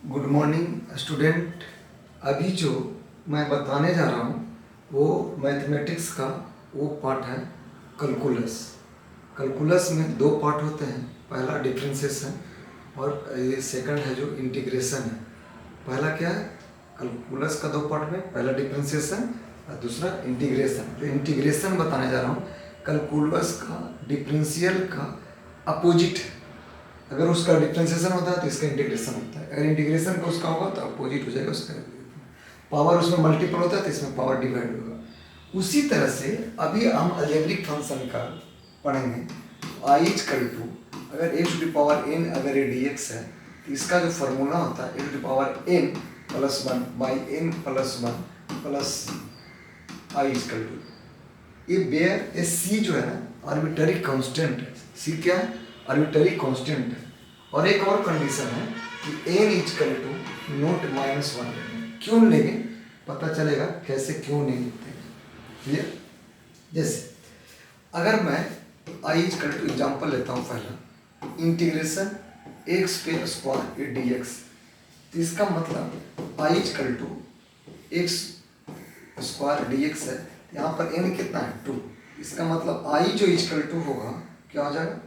Good morning student. अभी जो मैं बताने जा रहा हूँ वो मैथमेटिक्स का वो पार्ट है कैलकुलस। कैलकुलस में दो पार्ट होते हैं, पहला डिफरेंशिएशन और ये सेकंड है जो इंटीग्रेशन है। पहला क्या है कैलकुलस का दो पार्ट में, पहला डिफरेंशिएशन और दूसरा इंटीग्रेशन। तो इंटीग्रेशन बताने जा रहा हूँ। कैलकुलस का डिफरेंशियल का अपोजिट है। अगर उसका डिफरेंशिएशन होता है तो इसका इंटीग्रेशन होता है, अगर इंटीग्रेशन का उसका होगा तो अपोजिट हो जाएगा उसका। पावर उसमें मल्टीपल होता है तो इसमें पावर डिवाइड होगा। उसी तरह से अभी हम अलजेब्रिक फंक्शन का पढ़ेंगे। आई इज कल टू, अगर ए टू द पावर एन अगर ये डी एक्स है तो इसका जो फॉर्मूला होता है a to the power n plus one by n plus one plus I equal to. ये बेयर ए सी जो है ना आर्बिटरी कांस्टेंट है। सी क्या है? आर्बिटरी कांस्टेंट है। और एक और कंडीशन है कि n equal to not minus one लेंगे। क्यों लेंगे पता चलेगा, कैसे क्यों नहीं लिखते हैं। क्लियर? जैसे अगर मैं आई इजकल टू एग्जाम्पल लेता हूँ, पहला इंटीग्रेशन एक्स पे स्क्वायर डी एक्स, तो इसका मतलब I equal to x square d x है। यहाँ पर एन कितना है? टू। इसका मतलब आई जो इजकल टू होगा क्या हो जाएगा?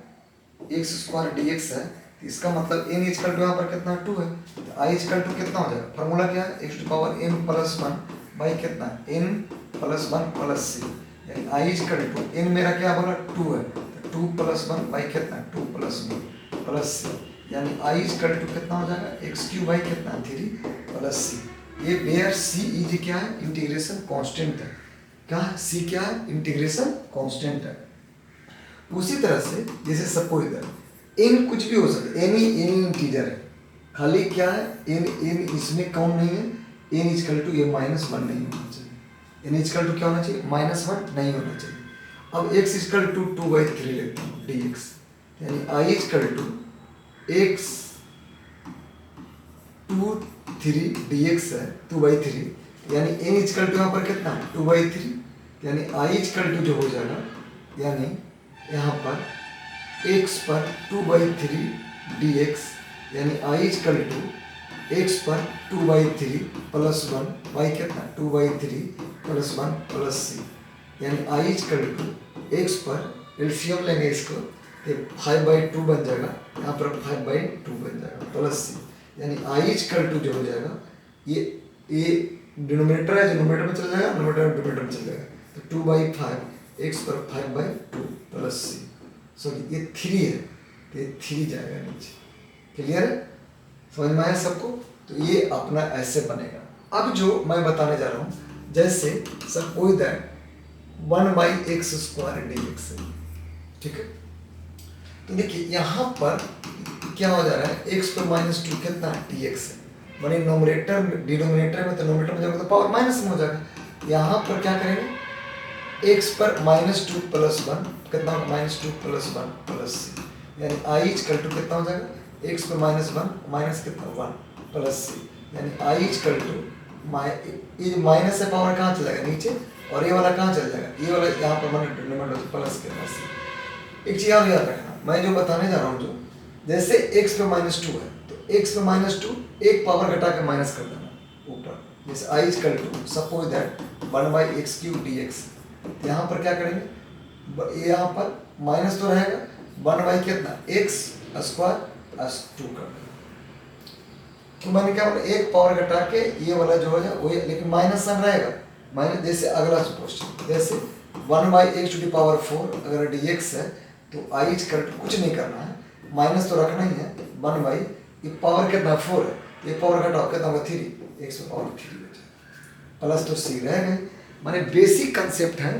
एक्स स्क्वायर डी एक्स है, तो इसका मतलब एन इजकल टू यहाँ पर कितना? टू है। तो आई इजकल टू कितना हो जाएगा? फॉर्मूला क्या है? X to power n plus one by कितना? N plus one plus c. यानी आई इजकल टू एन मेरा क्या बोला? टू है, तो टू प्लस वन बाई कितना? To plus one plus c. यानी आई इजकल टू कितना हो जाएगा? एक्स क्यू बाई कितना? थ्री प्लस सी। ये वेयर सी इज क्या है? इंटीग्रेशन कांस्टेंट है। क्या है? सी क्या है? इंटीग्रेशन कांस्टेंट है। उसी तरह से जैसे सपोज दैट एन कुछ भी हो सकता है, एनी इंटीजर है, खाली क्या है? एन इसमें काउंट नहीं है। एन इजकल टू ये माइनस वन नहीं होना चाहिए। एन इजकल टू क्या होना चाहिए? माइनस वन नहीं होना चाहिए। अब x equal to two by three लेता हूँ डी एक्स, यानी I equal to x two three d x है टू बाई थ्री, यानी एन इजकल टू यहाँ पर कितना है? Two by three. यानी आई इजकल टू जो हो जाएगा, यानी यहाँ पर x पर two by three d x, यानी आई इजकल टू एक्स पर two by three plus one by कितना? Two by three plus one plus c. यानी आई इजकल टू एक्स पर एलसीएम लेंगे इसको तो फाइव बाई टू बन जाएगा, यहाँ पर फाइव बाई टू बन जाएगा प्लस सी। यानी आई इजकल टू जो हो जाएगा, ये डिनोमिनेटर है, डिनोमिनेटर में चला जाएगा, डिनोमिनेटर में चला जाएगा, तो टू बाई फाइव एक्स पर five by two plus c. Sorry ये थ्री है, तो ये थ्री जाएगा नीचे। क्लियर है? समझ में आया सबको? तो ये अपना ऐसे बनेगा। अब जो मैं बताने जा रहा हूँ, जैसे suppose that one by x square d x है, ठीक है? तो देखिए यहाँ पर क्या हो जा रहा है? एक्स पर माइनस टू कितना? डी एक्स है, मानी नोमिनेटर डिनोमिनेटर में, तो नोमिनेटर में जाएगा तो पावर माइनस में हो जाएगा। यहाँ पर क्या करेंगे? एक्स पर माइनस टू प्लस वन कितना? Minus two plus one plus c. यानी आई इजकल टू कितना हो जाएगा? एक्स पर माइनस वन माइनस कितना? One plus c. यानी आई इजकल टू ये माइनस से पावर कहाँ चला जाएगा? नीचे। और ये वाला कहाँ चला जाएगा? ये वाला यहाँ पर मैंने प्लस के पास। एक चीज़ और याद रखना, मैं जो बताने जा रहा हूँ, जो जैसे एक्स पे माइनस टू है तो एक्स पे माइनस टू एक पावर घटा के माइनस कर देना ऊपर। जैसे I equal to suppose that one by x cube d x, यहाँ पर क्या करेंगे? यहाँ पर माइनस तो रहेगा, वन बाई कितना? एक्स स्क्वायर प्लस टू कर देंगे। तो मैंने क्या बोला? एक पावर घटा के ये वाला जो हो जाए वही, लेकिन माइनस सन रहेगा। माइनस जैसे अगला क्वेश्चन, जैसे one by x to the power four अगर डी एक्स है तो आई इजकल टू कुछ नहीं करना है, माइनस तो रखना ही है। वन बाई ये पावर कितना? फोर है, ये पावर घटाओ कितना होगा? थ्री, एक्स पे पावर थ्री हो जाए, प्लस तो सी रह गए। माने बेसिक कंसेप्ट है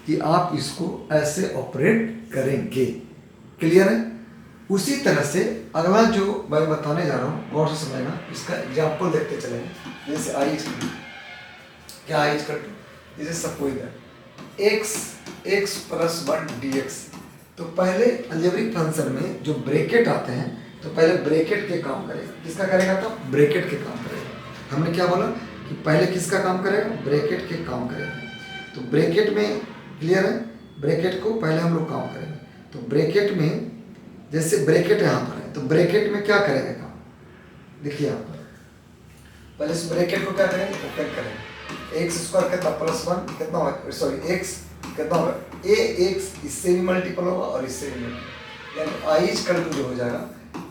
कि आप इसको ऐसे ऑपरेट करेंगे। क्लियर है? उसी तरह से अगला जो मैं बताने जा रहा हूँ गौर से समझना, इसका एग्जाम्पल देखते चलेंगे। जैसे आई इजकल क्या? आई इजकल टू जैसे suppose that x plus one D x. तो पहले अलजेब्रिक फंक्शन में जो ब्रैकेट आते हैं तो पहले ब्रैकेट के काम करेगा। किसका करेगा? तो ब्रैकेट के काम करेगा। हमने क्या बोला कि पहले किसका काम करेगा? ब्रैकेट के काम करेगा। तो ब्रैकेट में क्लियर है? ब्रैकेट को पहले हम लोग काम करेंगे। तो ब्रैकेट में जैसे ब्रैकेट यहाँ पर है तो ब्रैकेट में क्या करेगा काम? देखिए यहाँ पर पहले इस ब्रैकेट को क्या करेंगे, ओपन करेंगे। एक्स स्क्वायर कितना प्लस 1 कितना होगा, सॉरी एक्स कितना होगा, ए एक्स इससे भी मल्टीपल होगा और इससे भी मल्टीपल, यानी आई इक्वल टू जो हो जाएगा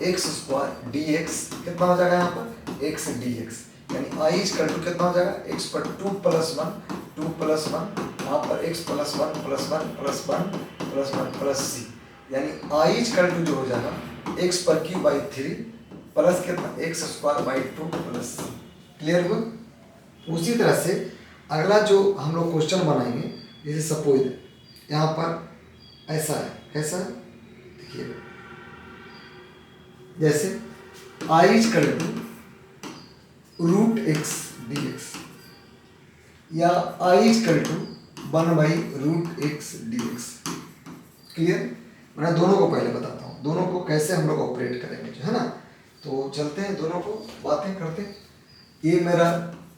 एक्स स्क्वायर डी एक्स कितना हो जाएगा यहाँ पर एक्स डी एक्स, यानी आई इक्वल टू कितना हो जाएगा एक्स पर 2 + 1 यहाँ पर एक्स +1 +1 +1 +1 प्लस सी, यानी आई इक्वल टू जो हो जाएगा एक्स पर क्यू बाई 3 प्लस कितना x square by 2 plus c. Clear हुआ। उसी तरह से अगला जो हम लोग क्वेश्चन बनाएंगे, जैसे सपोज यहाँ पर ऐसा है, कैसा है देखिए, जैसे I equal to root x d x या I equal to 1/√x dx। Clear. मैं दोनों को पहले बताता हूँ, दोनों को कैसे हम लोग ऑपरेट करेंगे, जो है ना। तो चलते हैं दोनों को बातें करते हैं। ये मेरा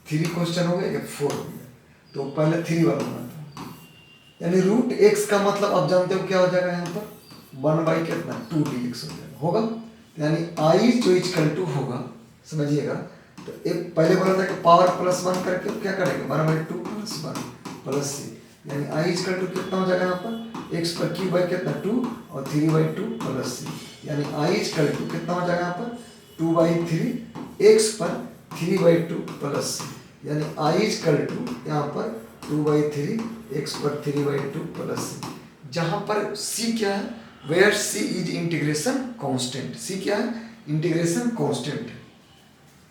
3 क्वेश्चन हो गया, ये 4 हो गया, तो पहले 3 वाला बनाता हूँ। यानी रूट एक्स का मतलब आप जानते हो क्या हो जाएगा यहाँ पर 1/2 dx हो जाएगा, होगा। यानी आई जो इक्वल टू होगा, समझिएगा, तो एक पहले बोला था कि पावर +1 करके क्या करेंगे 1/2 + 1 प्लस सी, यानी आई इक्वल टू कितना हो जाएगा यहाँ पर एक्स पर क्यू बाई कितना 2 और 3/2 प्लस सी, यानी आई इक्वल टू कितना हो जाएगा यहाँ पर 2/3 एक्स पर 3/2 प्लस सी, यानी आई इक्वल टू यहाँ पर 2/3 एक्स पर 3/2 प्लस सी, जहाँ पर सी क्या है, where C is integration constant. C क्या है, इंटीग्रेशन कांस्टेंट।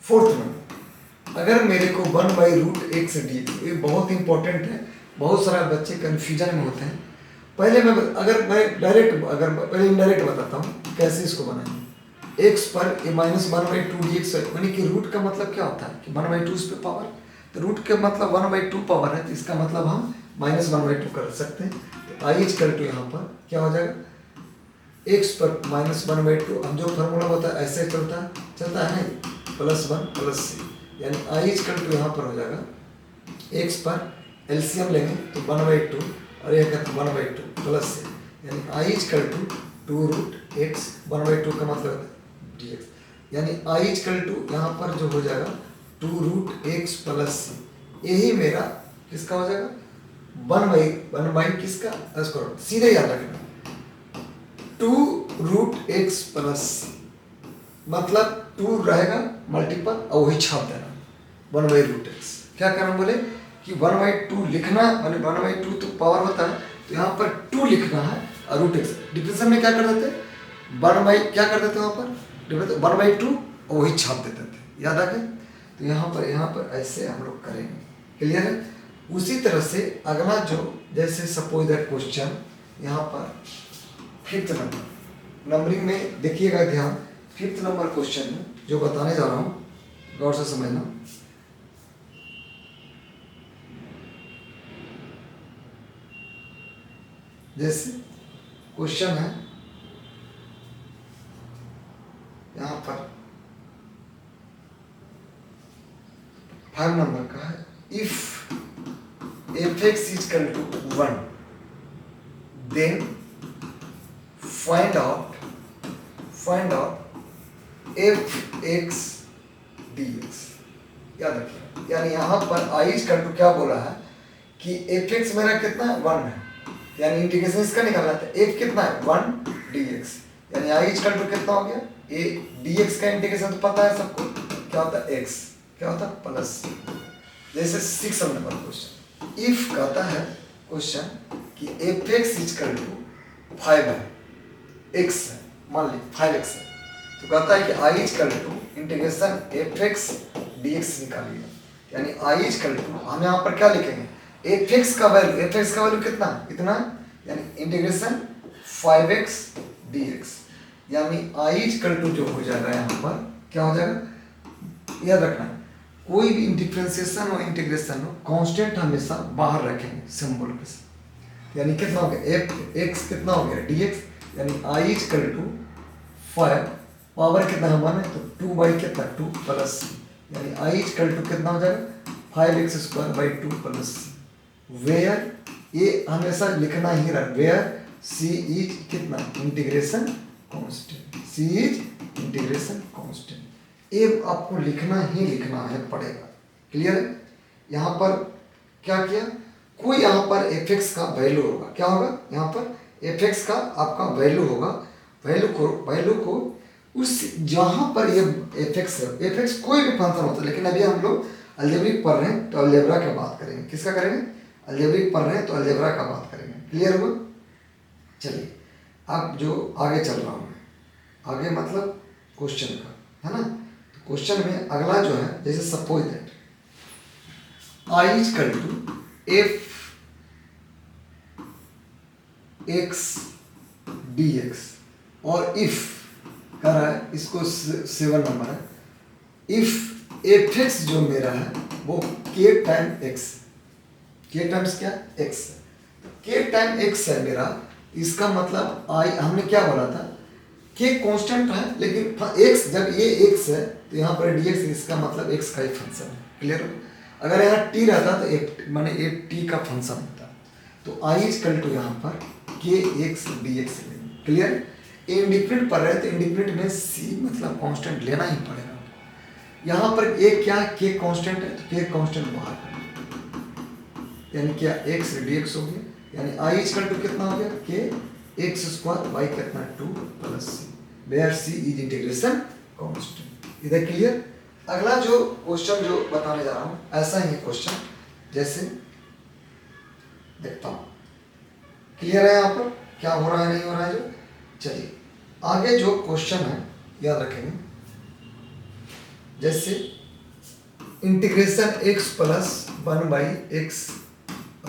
4th नंबर, अगर मेरे को 1/√x dx, ये बहुत इंपॉर्टेंट है, बहुत सारा बच्चे कन्फ्यूजन में होते हैं। पहले मैं पहले इनडायरेक्ट बताता हूँ कैसे इसको बनाएंगे। x पर ये -1/2 dx है, यानी कि रूट का मतलब क्या होता है कि 1/2 इस पे पावर, तो रूट के मतलब 1/2 पावर है, तो इसका मतलब हम -1/2 कर सकते हैं। तो आई इक्वल टू यहाँ पर क्या हो जाएगा x पर -1/2, हम जो फार्मूला होता है ऐसे चलता है ना, +1 प्लस सी, यानी आई इक्वल टू यहाँ पर हो जाएगा एक्स पर एलसीएम लेंगे तो 1/2 और यह कहते 1/2 प्लस सी, यानी आई इक्वल टू 2√x 1/2 का मतलब dx, यानी आई इक्वल टू यहाँ पर जो हो जाएगा 2√x प्लस सी, यही मेरा किसका हो जाएगा 1 किसका स्क्वायर, सीधे याद रखना 2√x प्लस सी, मतलब 2 रहेगा मल्टीपल और वही छाप देना 1/√x। क्या करना बोले कि 1/2 लिखना, माने 1/2 तो पावर होता है, तो यहाँ पर 2 लिखना है और √x डिफरेंशियल में क्या कर देते क्या कर देते वहाँ पर 1/2 और वही छाप देते थे, याद आ गया। तो यहाँ पर ऐसे हम लोग करेंगे। क्लियर है। उसी तरह से अगला जो, जैसे सपोज दैट क्वेश्चन यहाँ पर 5th नंबर, नंबरिंग में देखिएगा ध्यान, 5th नंबर क्वेश्चन में जो बताने जा रहा हूँ गौर से समझना। जैसे क्वेश्चन है यहाँ पर 5 नंबर का है, if f(x) = 1 then find out f(x) dx। याद रखिए, यानी यहाँ पर आई इक्वल टू क्या बोला है कि f(x) मेरा कितना है 1 है, यानी इंटीग्रेशन इसका निकालना था, f कितना है 1 dx, यानी आई इक्वल टू कितना हो गया a dx का इंटीग्रेशन तो पता है सबको क्या होता है x, क्या होता है प्लस। जैसे 6 नंबर क्वेश्चन, इफ कहता है क्वेश्चन कि f(x) = 5 है, x है, मान ली 5x है, तो कहता है कि I equal to integration f(x) dx निकालिए, यानी आई इक्वल टू हम यहाँ पर क्या लिखेंगे f(x) का वैल्यू कितना इतना, यानी इंटीग्रेशन 5x dx, यानी आई इक्वल टू जो हो जाएगा यहाँ पर क्या हो जाएगा, याद रखना कोई भी डिफरेंशिएशन और इंटीग्रेशन हो कांस्टेंट हमेशा बाहर रखेंगे सिंबल के साथ, यानी कितना हो गया f(x) कितना हो गया dx, यानी आई इक्वल टू 5 पावर कितना हमारा तो 2/2 प्लस, यानी आई इक्वल टू कितना हो जाएगा 5x² 2 प्लस, वेयर ये हमेशा लिखना ही रहा, वेयर c इज कितना integration constant, c is integration constant. ए आपको लिखना ही लिखना है पड़ेगा। क्लियर है? यहाँ पर क्या किया, कोई यहाँ पर एफ एक्स का वैल्यू होगा, क्या होगा यहाँ पर एफ एक्स का आपका वैल्यू होगा, वैल्यू को उस जहाँ पर ये एफ एक्स है, एफ एक्स कोई भी फंक्शन होता है, लेकिन अभी हम लोग अलजेब्रिक पढ़ रहे हैं तो अलजेब्रा की बात करेंगे। किसका करेंगे? अलजेब्रिक पढ़ रहे हैं तो अलजेब्रा का बात करेंगे। क्लियर हुआ? चलिए अब जो आगे चल रहा हूँ मैं, आगे मतलब क्वेश्चन का, है ना? तो क्वेश्चन में अगला जो है, जैसे suppose that I is equal to f x d x, और इफ कह रहा है, इसको 7 नंबर है, इफ एफ एक्स जो मेरा है वो के टाइम एक्स, के टाइम्स क्या एक्स, के टाइम एक्स है मेरा, इसका मतलब आई, हमने क्या बोला था के कांस्टेंट है, लेकिन एक्स जब ये एक्स है तो यहाँ पर डी एक्स, इसका मतलब एक्स का ही फंक्शन है। क्लियर? अगर यहाँ टी रहता तो एक माने एक टी का फंक्शन होता, तो आई इज इक्वल टू यहाँ पर के x d x. Clear? Independent पढ़ रहे हैं तो इंडिपेंडेंट में सी मतलब कांस्टेंट लेना ही पड़ेगा। यहाँ पर एक क्या के कांस्टेंट है, तो के कांस्टेंट बाहर कर, यानी क्या एक्स डी एक्स हो गया, यानी आई इज इक्वल टू कितना हो गया के एक्स स्क्वायर वाई कितना 2 plus c, where C is integration constant. इधर क्लियर? अगला जो क्वेश्चन जो बताने जा रहा हूँ ऐसा ही क्वेश्चन, जैसे देखता हूँ क्लियर है यहाँ पर क्या हो रहा है नहीं हो रहा है जो। चलिए आगे जो क्वेश्चन है याद रखेंगे, जैसे integration x plus 1/x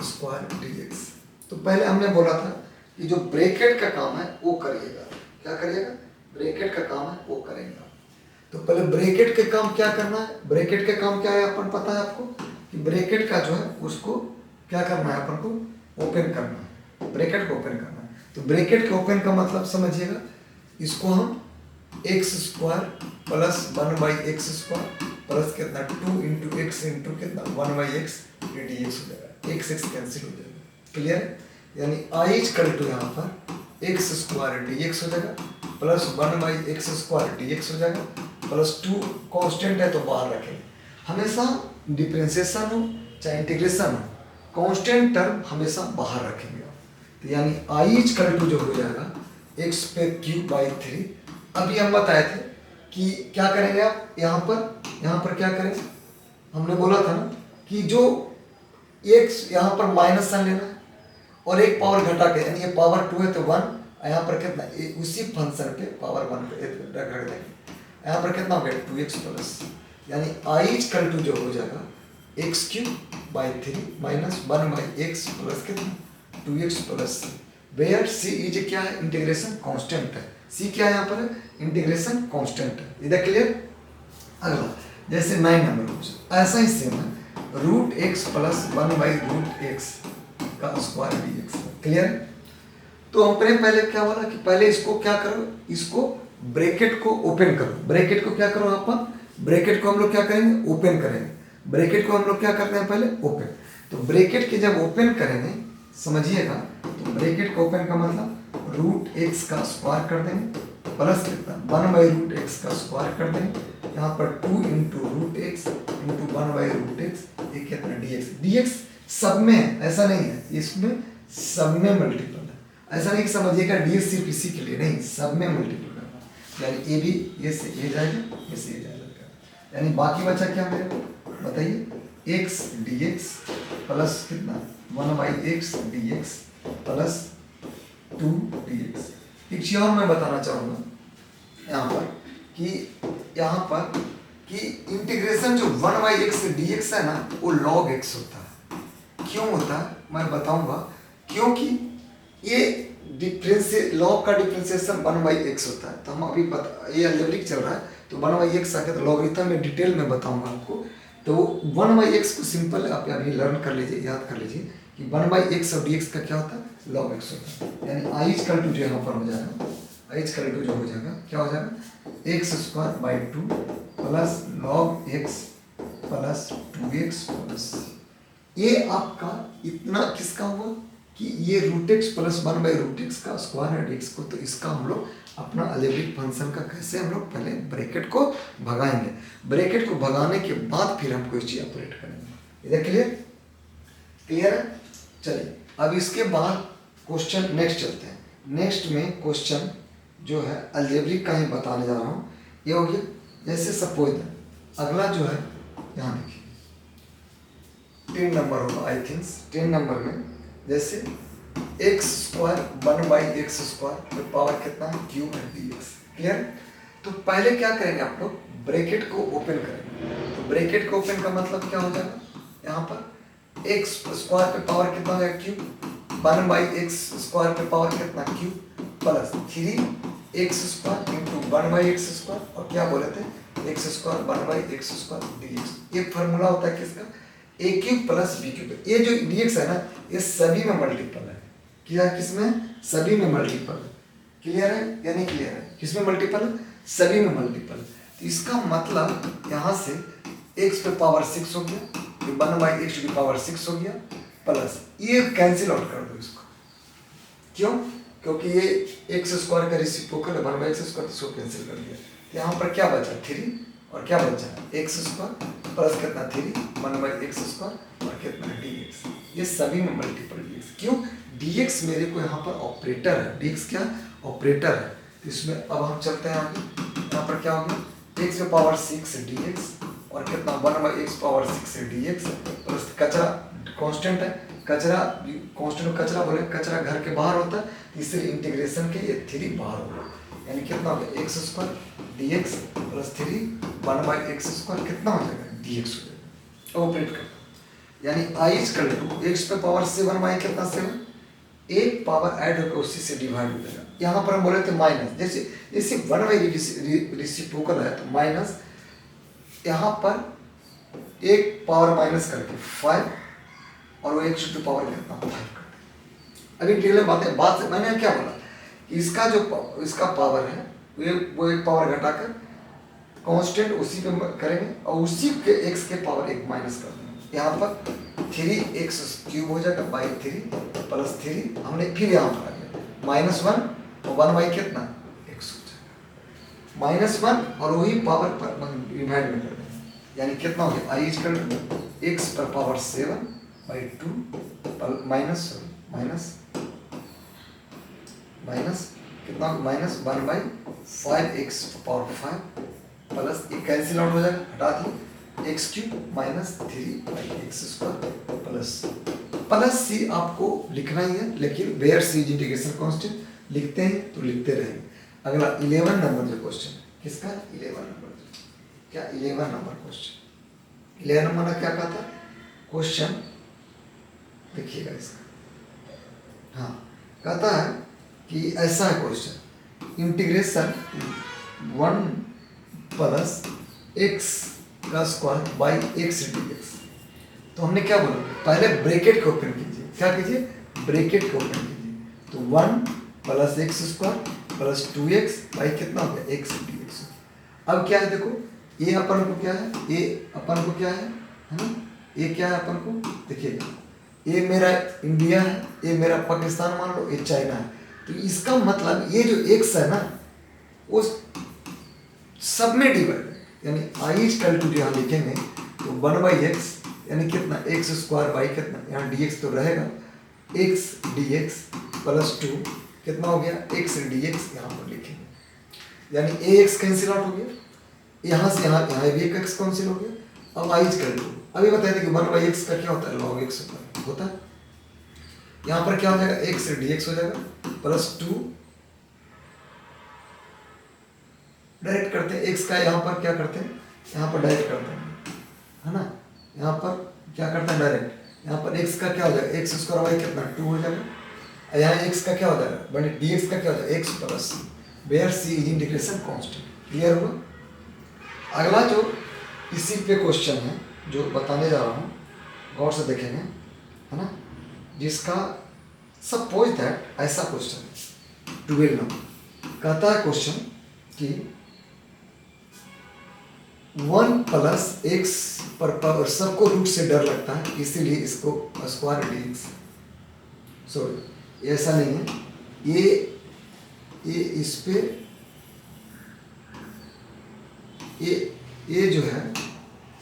square d x. तो पहले हमने बोला था कि जो ब्रैकेट का काम है वो करिएगा, क्या करिएगा? ब्रैकेट का काम है वो करेंगे। तो पहले ब्रैकेट के काम क्या करना है, ब्रैकेट का काम क्या है अपन पता है आपको, कि ब्रैकेट का जो है उसको क्या करना है, अपन को ओपन करना है, ब्रैकेट को ओपन करना है। तो ब्रैकेट के ओपन का मतलब समझिएगा, इसको हम x square plus 1/x square plus कितना 2 इंटू एक्स इंटू कितना 1/x डी एक्स हो जाएगा, एक्स एक्स कैंसिल हो जाएगा। क्लियर? यानी आई इज इक्वल टू यहाँ पर एक्स स्क्वायर डी एक्स हो जाएगा plus 1/x square d x हो जाएगा प्लस 2 कांस्टेंट है तो बाहर रखेंगे। हमेशा डिफरेंशिएशन हो चाहे इंटीग्रेशन हो, कांस्टेंट टर्म हमेशा बाहर रखेंगे। तो यानी आई इज इक्वल टू जो हो जाएगा एक्स पे क्यूब बाई 3। अभी हम बताए थे कि क्या करेंगे आप यहाँ पर क्या करेंगे, हमने बोला था ना कि जो एक्स यहाँ पर माइनस साइन लेना है और एक पावर घटा के, यानी ये पावर 2 है तो 1, यहाँ पर कितना उसी फंक्शन पे पावर 1 रख देंगे, यहाँ पर कितना हो गया 2x प्लस, यानी आई इज इक्वल टू जो हो जाएगा x cube by 3 minus 1/x plus कितना 2x plus c, where C is क्या है इंटीग्रेशन कांस्टेंट है, सी क्या है यहाँ पर इंटीग्रेशन कांस्टेंट है। इधर क्लियर? अगला जैसे 9 नंबर क्वेश्चन ऐसा ही सेम है, रूट एक्स प्लस 1/√x का स्क्वायर डी एक्स। क्लियर? तो हमने पहले क्या बोला कि पहले इसको क्या करो, इसको ब्रैकेट को ओपन करो, ब्रैकेट को क्या करो अपन, ब्रैकेट को हम लोग क्या करेंगे ओपन करेंगे, ब्रैकेट को हम लोग क्या करते हैं पहले ओपन। तो ब्रैकेट के जब ओपन करेंगे समझिएगा, तो ब्रैकेट को ओपन का मतलब रूट एक्स का स्क्वायर कर देंगे प्लस कितना 1/√x का स्क्वायर कर देंगे, यहाँ पर 2 into root x into 1/√x, ये कितना डी एक्स सब में है, ऐसा नहीं है इसमें सब में मल्टीपल है, ऐसा नहीं कि समझिएगा डी एक्स सिर्फ इसी के लिए नहीं, सब में मल्टीपल करना, यानी ए भी ये से ये जाएगा, ये से ये जाएगा, यानी बाकी बचा क्या मेरे को बताइए, एक्स डी एक्स प्लस कितना 1/x D x plus 2 D x. एक चीज और मैं बताना चाहूँगा यहाँ पर कि इंटीग्रेशन जो 1/x डी एक्स है ना वो log x होता है। क्यों होता है मैं बताऊंगा, क्योंकि ये लॉग का डिफरेंशिएशन 1/x होता है। तो हम अभी ये अलजेब्रिक चल रहा है तो 1/x आके तो लॉगरिथम में डिटेल में बताऊंगा आपको। तो 1/x को सिंपल आप अभी लर्न कर लीजिए, याद कर लीजिए कि 1/x और dx का क्या होता है log x होता है, यानी आई इज इक्वल टू जो यहाँ पर हो जाएगा, आई इज इक्वल टू जो हो जाएगा क्या हो जाएगा x square by 2 plus log x plus 2x plus, ये आपका इतना किसका हुआ कि ये रूट एक्स प्लस 1/√x का स्क्वायर है x को, तो इसका हम लोग अपना अलजेब्रिक फंक्शन का कैसे हम लोग पहले ब्रैकेट को भगाएंगे, ब्रैकेट को भगाने के बाद फिर हम कोई चीज़ ऑपरेट करेंगे। इधर क्लियर क्लियर है। चलिए अब इसके बाद क्वेश्चन नेक्स्ट चलते हैं। नेक्स्ट में क्वेश्चन जो है अलजेब्रिक का ही बताने जा रहा हूँ। ये हो गया, जैसे सपोज अगला जो है यहाँ देखिए 10 नंबर होगा आई थिंक। 10 नंबर में जैसे एक्स स्क्वायर 1/x² तो पावर कितना है क्यूब है dx। क्लियर। तो पहले क्या करेंगे आप लोग, ब्रैकेट को ओपन करेंगे। तो ब्रैकेट को ओपन का मतलब क्या हो जाएगा, यहाँ पर एक्स स्क्वायर पे पावर कितना हो जाएगा क्यूब, 1/x² पे पावर कितना cube plus 3x² into 1/x² और क्या बोले थे x² 1/x² dx। ये फॉर्मूला होता है किसका, a cube plus b cube. ये जो dx है ना ये सभी में मल्टीपल है। क्या किसमें, सभी में मल्टीपल है। क्लियर है या नहीं क्लियर है, किसमें मल्टीपल है, सभी में मल्टीपल। तो इसका मतलब यहाँ से x पे पावर 6 हो गया, ये 1/x की पावर 6 हो गया प्लस ये कैंसिल आउट कर दो इसको। क्यों, क्योंकि ये x² का रेसिप्रोकल है 1/x², इसको कैंसिल कर दिया। यहाँ पर क्या बचा 3 और क्या बचा x² प्लस कितना 3 1/x² और कितना dx। ये सभी में मल्टीपल dx। क्यों, dx मेरे को यहाँ पर ऑपरेटर है, dx क्या ऑपरेटर है। तो इसमें अब हम चलते हैं आगे। यहाँ पर क्या हो गया x पे पावर 6 dx और कितना 1/x⁻6 dx प्लस कचरा कांस्टेंट है, कचरा कांस्टेंट कचरा बोले कचरा घर के बाहर होता है, इसलिए इंटीग्रेशन के ये 3 बाहर होगा, यानी कितना हो गया x² dx प्लस 3 1/x² कितना हो जाएगा dx हो जाएगा। ऑपरेट कर यानी आई कर लो x पे पावर 7 y कितना 7, एक पावर ऐड होकर उसी से डिवाइड हो जाएगा। यहाँ पर हम बोले थे माइनस, जैसे जैसे 1 रेसिप्रोकल है तो माइनस यहाँ पर एक पावर माइनस करके 5 और वो एक टू पावर कितना 5 करते। अभी डिटेल में बात से मैंने क्या बोला कि इसका जो इसका पावर है वो एक पावर घटाकर कांस्टेंट उसी पे करेंगे और उसी के x के पावर एक माइनस कर देंगे। यहाँ पर 3x³ हो जाएगा बाई 3 प्लस 3 हमने फिर यहाँ पर आ गया -1 और 1 बाई कितना x हो जाएगा -1 और वही पावर पर डिवाइड में कर देंगे, यानी कितना हो गया आई x पर पावर 7/2 माइनस कितना -1/5x पावर 5 प्लस एक कैंसिल आउट हो जाएगा, हटा दिए x³ -3/x² प्लस c आपको लिखना ही है, लेकिन where c is integration constant लिखते हैं तो लिखते रहेंगे। अगला 11 नंबर जो क्वेश्चन किसका 11 नंबर, क्या 11 नंबर क्वेश्चन 11 नंबर का क्या कहा था क्वेश्चन, देखिएगा इसका। हाँ कहता है कि ऐसा है question, integration 1 plus x² by x dx। तो हमने क्या बोला, पहले ब्रैकेट को ओपन कीजिए, क्या कीजिए ब्रैकेट को ओपन कीजिए। तो 1 plus x² plus 2x by कितना हो गया x dx। अब क्या है देखो, ये अपन को क्या है, ये अपन को क्या है ना, ये क्या है अपन को देखिएगा, ये मेरा इंडिया है, ये मेरा पाकिस्तान मान लो, ये चाइना है। तो इसका मतलब ये जो x है ना वो सब में डिवाइड है, यानी आई इक्वल टू यहाँ लिखेंगे तो 1/x यानी कितना x² बाई कितना यहाँ dx तो रहेगा x dx प्लस 2 कितना हो गया x dx यहाँ पर लिखेंगे, यानी ax कैंसिल आउट हो गया, यहाँ से यहाँ भी एक x कैंसिल हो गया। अब आई इक्वल टू अभी बताए थे कि 1/x का क्या होता है log x होता है, यहाँ पर क्या हो जाएगा x dx हो जाएगा प्लस 2 डायरेक्ट करते हैं x का, यहाँ पर क्या करते हैं यहाँ पर डायरेक्ट करते हैं है ना, यहाँ पर क्या करते हैं डायरेक्ट, यहाँ पर x का क्या हो जाएगा x² बाई कितना 2 हो जाएगा, यहाँ x का क्या हो जाएगा बड़ी dx का क्या हो जाएगा x plus where c is integration constant. Clear हुआ। अगला जो इसी पे क्वेश्चन है जो बताने जा रहा हूँ, गौर से देखेंगे है ना, जिसका सपोज दैट ऐसा क्वेश्चन है 12 नंबर कहता है क्वेश्चन कि 1 प्लस x पर सबको रूट से डर लगता है इसीलिए इसको स्क्वायर dx, सॉरी ऐसा नहीं है, ये इस पे ये जो है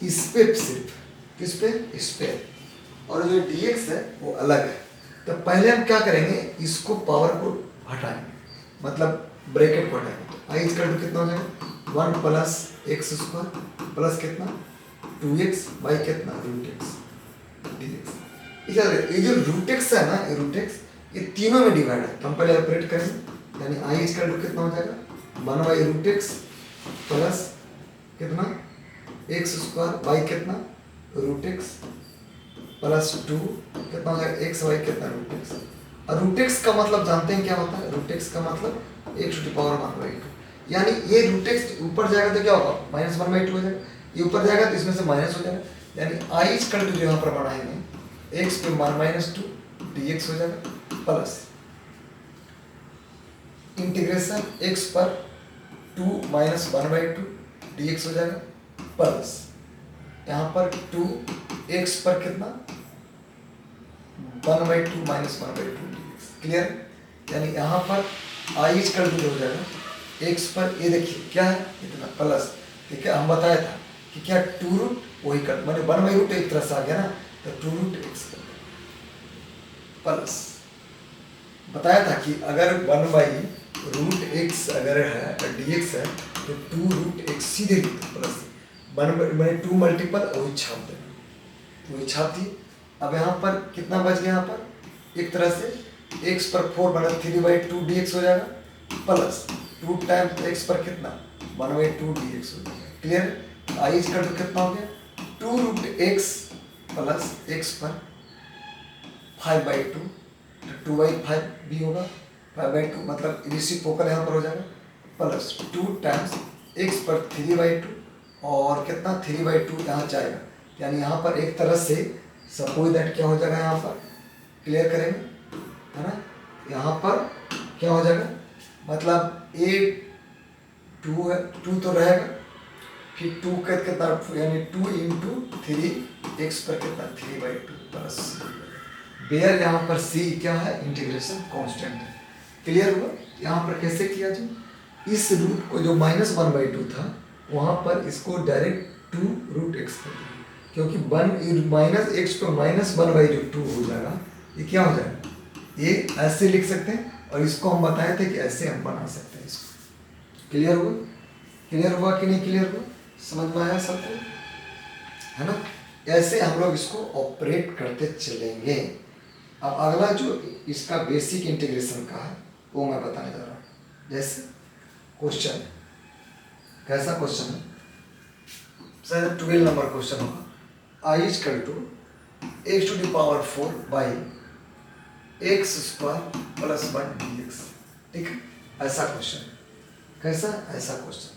इस पे सिर्फ, किस पे, इस पे, और जो dx है वो अलग है। तो पहले हम क्या करेंगे, इसको पावर को हटाएंगे, मतलब ब्रैकेट को हटाएंगे। तो आई इक्वल टू कितना हो जाएगा, 1 प्लस एक्स स्क्वायर प्लस कितना 2x बाई कितना रूट एक्स dx। ये जो रूट एक्स है ना, ये रूट एक्स ये तीनों में डिवाइड है, तो हम पहले ऑपरेट करेंगे, यानी आई इक्वल टू कितना हो जाएगा 1 बाई रूट एक्स प्लस कितना एक्स स्क्वायर बाई कितना रूट एक्स प्लस 2 कितना हो जाएगा एक्स बाई कितना रूट एक्स। और रूट एक्स का मतलब जानते हैं क्या होता है, रूट एक्स का मतलब एक्स टू द पावर 1/2, यानी ये रूट एक्स ऊपर जाएगा तो क्या होगा -1/2 हो जाएगा, ये ऊपर जाएगा तो इसमें से माइनस हो जाएगा, यानी आई इक्वल टू जो यहाँ पर बनाएंगे एक्स पे -2 dx हो जाएगा प्लस इंटीग्रेशन एक्स पर 2 - 1/2 dx हो जाएगा प्लस यहाँ पर 2 एक्स पर कितना 1/2 - 1/2 dx। क्लियर, यानी यहाँ पर आई इक्वल टू हो जाएगा एक्स पर, ये देखिए क्या है इतना प्लस, ठीक है, हम बताया था कि क्या 2 रूट वही कर मैंने 1/√, एक तरह से आ गया ना, तो 2 रूट एक्स कर प्लस बताया था कि अगर 1/√x अगर है dx है तो 2 रूट एक्स सीधे प्लस 1 मैंने 2 मल्टीपल वही छाप देना, वही छाप दी। अब यहाँ पर कितना बच गया, यहाँ पर एक तरह से x पर 4 बना 3/2 dx हो जाएगा प्लस 2 टाइम्स x पर कितना 1/2 dx हो जाएगा। क्लियर, आई इक्वल टू कितना हो गया 2 रूट एक्स प्लस x पर 5/2, 2/5 भी होगा 5/2, मतलब रेसिप्रोकल यहाँ पर हो जाएगा प्लस 2 टाइम्स x पर 3/2 और कितना 3/2 यहाँ जाएगा, यानी यहाँ पर एक तरह से सपोज दैट क्या हो जाएगा, यहाँ पर क्लियर करेंगे है ना, यहाँ पर क्या हो जाएगा, मतलब a 2 है, 2 तो रहेगा, फिर 2 का कितना यानी 2 × 3 x पर कितना 3/2 प्लस बेयर, यहाँ पर c क्या है इंटीग्रेशन कांस्टेंट है। क्लियर हुआ, यहाँ पर कैसे किया जो इस रूट को जो -1/2 था वहाँ पर इसको डायरेक्ट 2 रूट एक्स कर दिया, क्योंकि -x पर -1/2 हो जाएगा, ये क्या हो जाएगा, ये ऐसे लिख सकते हैं, और इसको हम बताए थे कि ऐसे हम बना सकते हैं इसको। क्लियर हुआ, क्लियर हुआ कि नहीं क्लियर हुआ, समझ में आया सबको, है ना, ऐसे हम लोग इसको ऑपरेट करते चलेंगे। अब अगला जो इसका बेसिक इंटीग्रेशन का है वो मैं बताने जा रहा हूँ। जैसे क्वेश्चन है, कैसा क्वेश्चन है, शायद 12 नंबर क्वेश्चन होगा, I equal to x to the power 4 by x square plus 1 dx। ठीक है, ऐसा क्वेश्चन, कैसा ऐसा क्वेश्चन,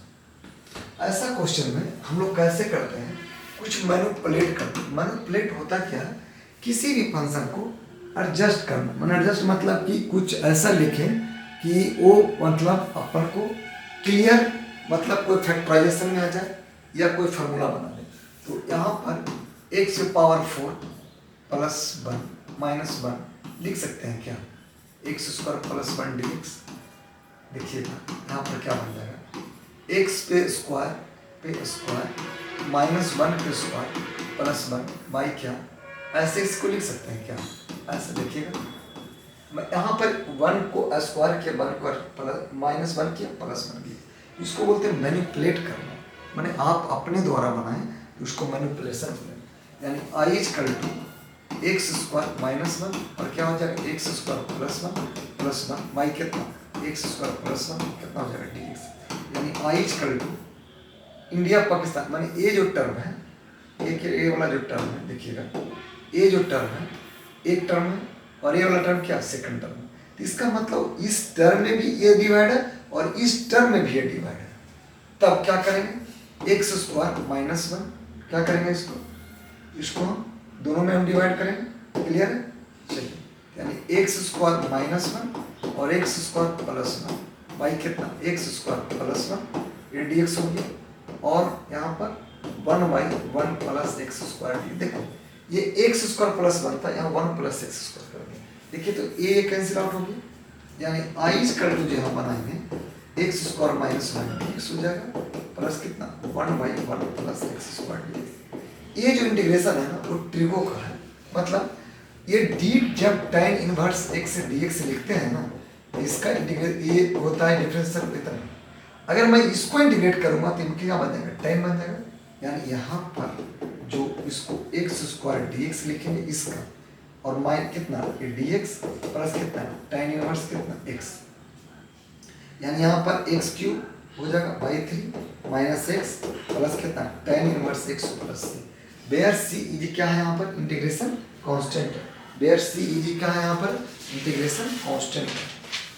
ऐसा क्वेश्चन में हम लोग कैसे करते हैं, कुछ मैनिपुलेट करते हैं। मैनिपुलेट होता क्या है, किसी भी फंक्शन को एडजस्ट करना, मैंने एडजस्ट मतलब कि कुछ ऐसा लिखें कि वो मतलब अपन को क्लियर, मतलब कोई फैक्टराइजेशन में आ जाए या कोई फार्मूला बना दे। तो यहाँ पर एक्स पावर 4 प्लस 1 माइनस 1 लिख सकते हैं क्या, एक्स स्क्वायर प्लस 1 dx। देखिएगा यहाँ पर क्या बन जाएगा, एक्स पे स्क्वायर माइनस 1 पे स्क्वायर प्लस 1 बाई क्या, ऐसे इसको लिख सकते हैं क्या, ऐसे देखिएगा, मैं यहाँ पर 1 को स्क्वायर किया, 1 को प्लस -1 किया प्लस 1 किया, इसको बोलते हैं मैनिपुलेट करना। मैंने आप अपने द्वारा बनाए तो उसको मैनिपुलेशन बोले, यानी आई इक्वल टू एक्स स्क्वायर -1 और क्या हो जाएगा एक्स स्क्वायर प्लस 1 बाई कितना एक्स स्क्वायर प्लस 1 कितना हो जाएगा dx, यानी आई इक्वल टू इंडिया पाकिस्तान, माने ये जो टर्म है, ये वाला जो टर्म है, देखिएगा ये जो टर्म है एक टर्म है और ये वाला टर्म क्या सेकंड टर्म है, तो इसका मतलब इस टर्म में भी ये डिवाइड है और इस टर्म में भी ये डिवाइड है। तब क्या करेंगे, एक्स स्क्वायर -1 क्या करेंगे, इसको हम दोनों में हम डिवाइड करेंगे। क्लियर है, चलिए, यानी एक्स स्क्वायर -1 और एक्स स्क्वायर प्लस 1 बाई कितना एक्स स्क्वायर प्लस 1 ये dx हो गया, और यहाँ पर 1/1 प्लस एक्स स्क्वायर डी। देखो ये एक्स स्क्वायर प्लस 1 था, यहाँ 1 प्लस एक्स स्क्वायर कर दिया, देखिए तो ये कैंसिल आउट हो गया, यानी आई इक्वल टू जो हम बनाएंगे एक्स स्क्वायर -1 dx हो जाएगा प्लस कितना 1/1 प्लस एक्स स्क्वायर dx। ये जो इंटीग्रेशन है ना वो ट्रिगो का है, मतलब ये डी जब tan इनवर्स x dx लिखते हैं ना, इसका इंटीग्रेट ये होता है डिफरेंशियल इतना। अगर मैं इसको इंटीग्रेट करूंगा तो इनके क्या बन जाएगा, tan बन जाएगा। यानी यहाँ पर जो इसको एक्स स्क्वायर dx लिखेंगे इसका, और माइन कितना ये dx प्लस कितना tan इनवर्स कितना x, यानी यहाँ पर एक्स क्यूब हो जाएगा/3 माइनस एक्स प्लस कितना tan इनवर्स x प्लस सी। बेयर सी इजी क्या है यहाँ पर, इंटीग्रेशन कांस्टेंट है। बेयर सी इजी क्या है यहाँ पर, इंटीग्रेशन कांस्टेंट है।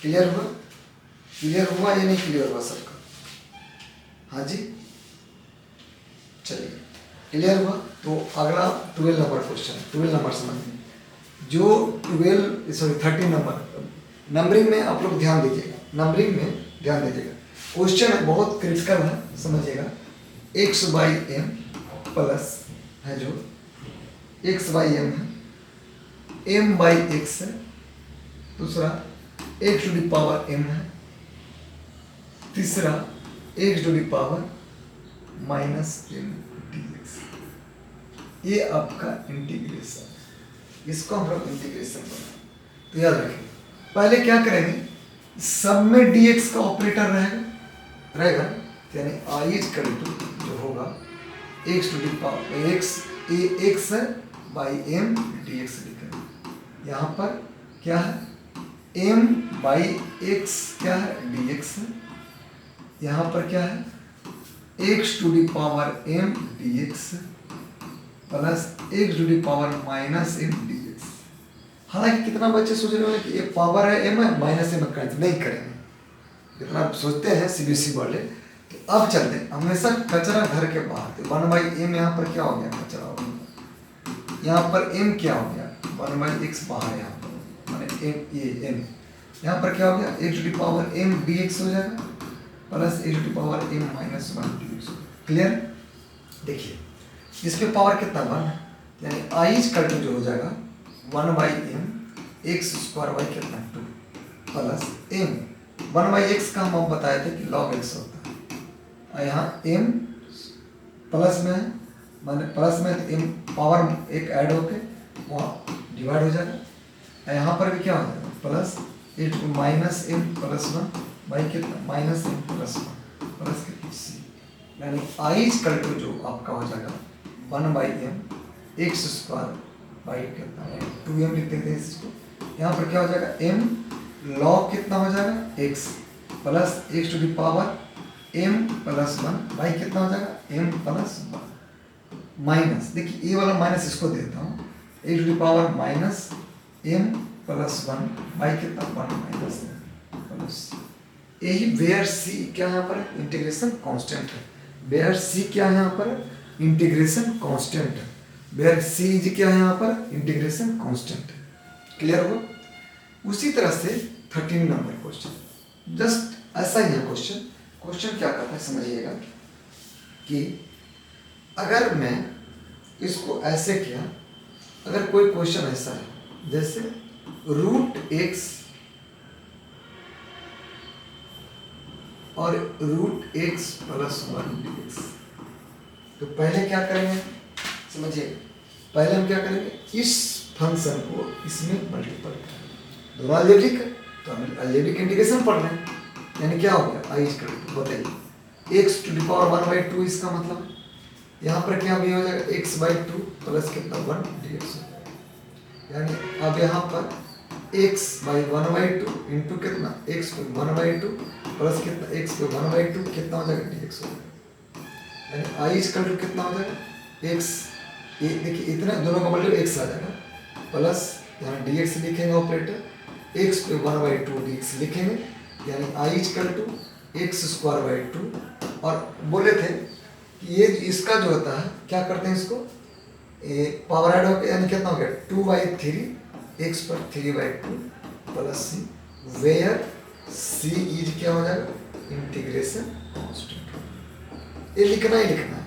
क्लियर हुआ, क्लियर हुआ या नहीं क्लियर हुआ सबका? हाँ जी, चलिए क्लियर हुआ। तो अगला 12 नंबर क्वेश्चन, 12 नंबर समझिए। जो 13 नंबर नंबरिंग में आप लोग ध्यान दीजिएगा, नंबरिंग में ध्यान दीजिएगा। क्वेश्चन है बहुत क्रिटिकल है, समझिएगा। x/m प्लस है जो x/m है, m/x है, दूसरा x⁻m है, तीसरा x⁻−m dx। ये आपका इंटीग्रेशन है, इसको हम लोग इंटीग्रेशन बनाएंगे। तो याद रखें, पहले क्या करेंगे, सब में dx का ऑपरेटर रहेगा, यानी i जो होगा x/m dx लिखेंगे। यहाँ पर क्या है, m/x क्या है dx है, यहाँ पर क्या है x⁻m dx plus x⁻−m dx। हालांकि कितना बच्चे सोच रहे हो कि ये पावर है m है माइनस m करेंगे, नहीं करेंगे, जितना सोचते हैं सीबीएसई वाले। तो अब चलते हैं, हमेशा कचरा घर के बाहर। 1/m यहाँ पर क्या हो गया, कचरा हो गया। यहाँ पर m क्या हो गया, 1/x बाहर, यहाँ पर माने m, ये m यहाँ पर क्या हो गया, x⁻m dx हो जाएगा प्लस x⁻m−1 dx। क्लियर? देखिए इसमें पावर कितना 1 है, यानी i जो हो जाएगा 1/m x² कितना 2 प्लस m 1/x का हम बताए थे कि log x होता है। यहाँ m प्लस में है, माने प्लस में तो m पावर एक ऐड होके वहाँ डिवाइड हो जाएगा। यहाँ पर भी क्या हो जाएगा प्लस -m प्लस 1 बाई कितना -m प्लस 1 प्लस कितना c, यानी i जो आपका हो जाएगा 1/m x² बाई कितना 2m लिख देते हैं इसको। यहाँ पर क्या हो जाएगा m log कितना हो जाएगा x plus x⁻m plus 1 by कितना हो जाएगा m प्लस 1 माइनस, देखिए ये वाला माइनस इसको देता हूँ, x⁻−m प्लस 1 बाई कितना 1 प्लस। यही वेयर सी क्या है यहाँ पर, इंटीग्रेशन कांस्टेंट है। वेयर सी क्या है यहाँ पर, इंटीग्रेशन कांस्टेंट है। वेयर सी जी क्या है यहाँ पर, इंटीग्रेशन कांस्टेंट है। क्लियर हुआ? उसी तरह से 13 नंबर क्वेश्चन जस्ट ऐसा ही है। क्वेश्चन क्या करता है समझिएगा, कि अगर मैं इसको ऐसे किया, अगर कोई क्वेश्चन ऐसा है जैसे √x और √x प्लस 1 dx, तो पहले क्या करेंगे समझिए, पहले हम क्या करेंगे, इस फंक्शन को इसमें मल्टीपल करेंगे। दोनों अलजेब्रिक है तो हम अलजेब्रिक इंटीग्रेशन पढ़ रहे हैं, यानी क्या हो गया i बताइए x⁻1/2, इसका मतलब यहाँ पर क्या भी हो जाएगा x/2 प्लस कितना 1 dx हो जाएगा। यानी अब यहाँ पर x/1/2 इंटू कितना x/1/2 प्लस कितना x/1/2 कितना हो जाएगा dx हो जाएगा। यानी i कितना हो जाएगा x, ये देखिए इतना दोनों का मल्टीपल x आ जाएगा प्लस यहाँ dx लिखेंगे ऑपरेटर, x/1/2 dx लिखेंगे, यानी i x²/2। और बोले थे कि ये इसका जो होता है क्या करते हैं, इसको पावर ऐड होकर यानी कितना हो गया 2/3 x पर 3/2 plus c, where c is क्या हो जाएगा, इंटीग्रेशन कांस्टेंट। ये लिखना ही लिखना है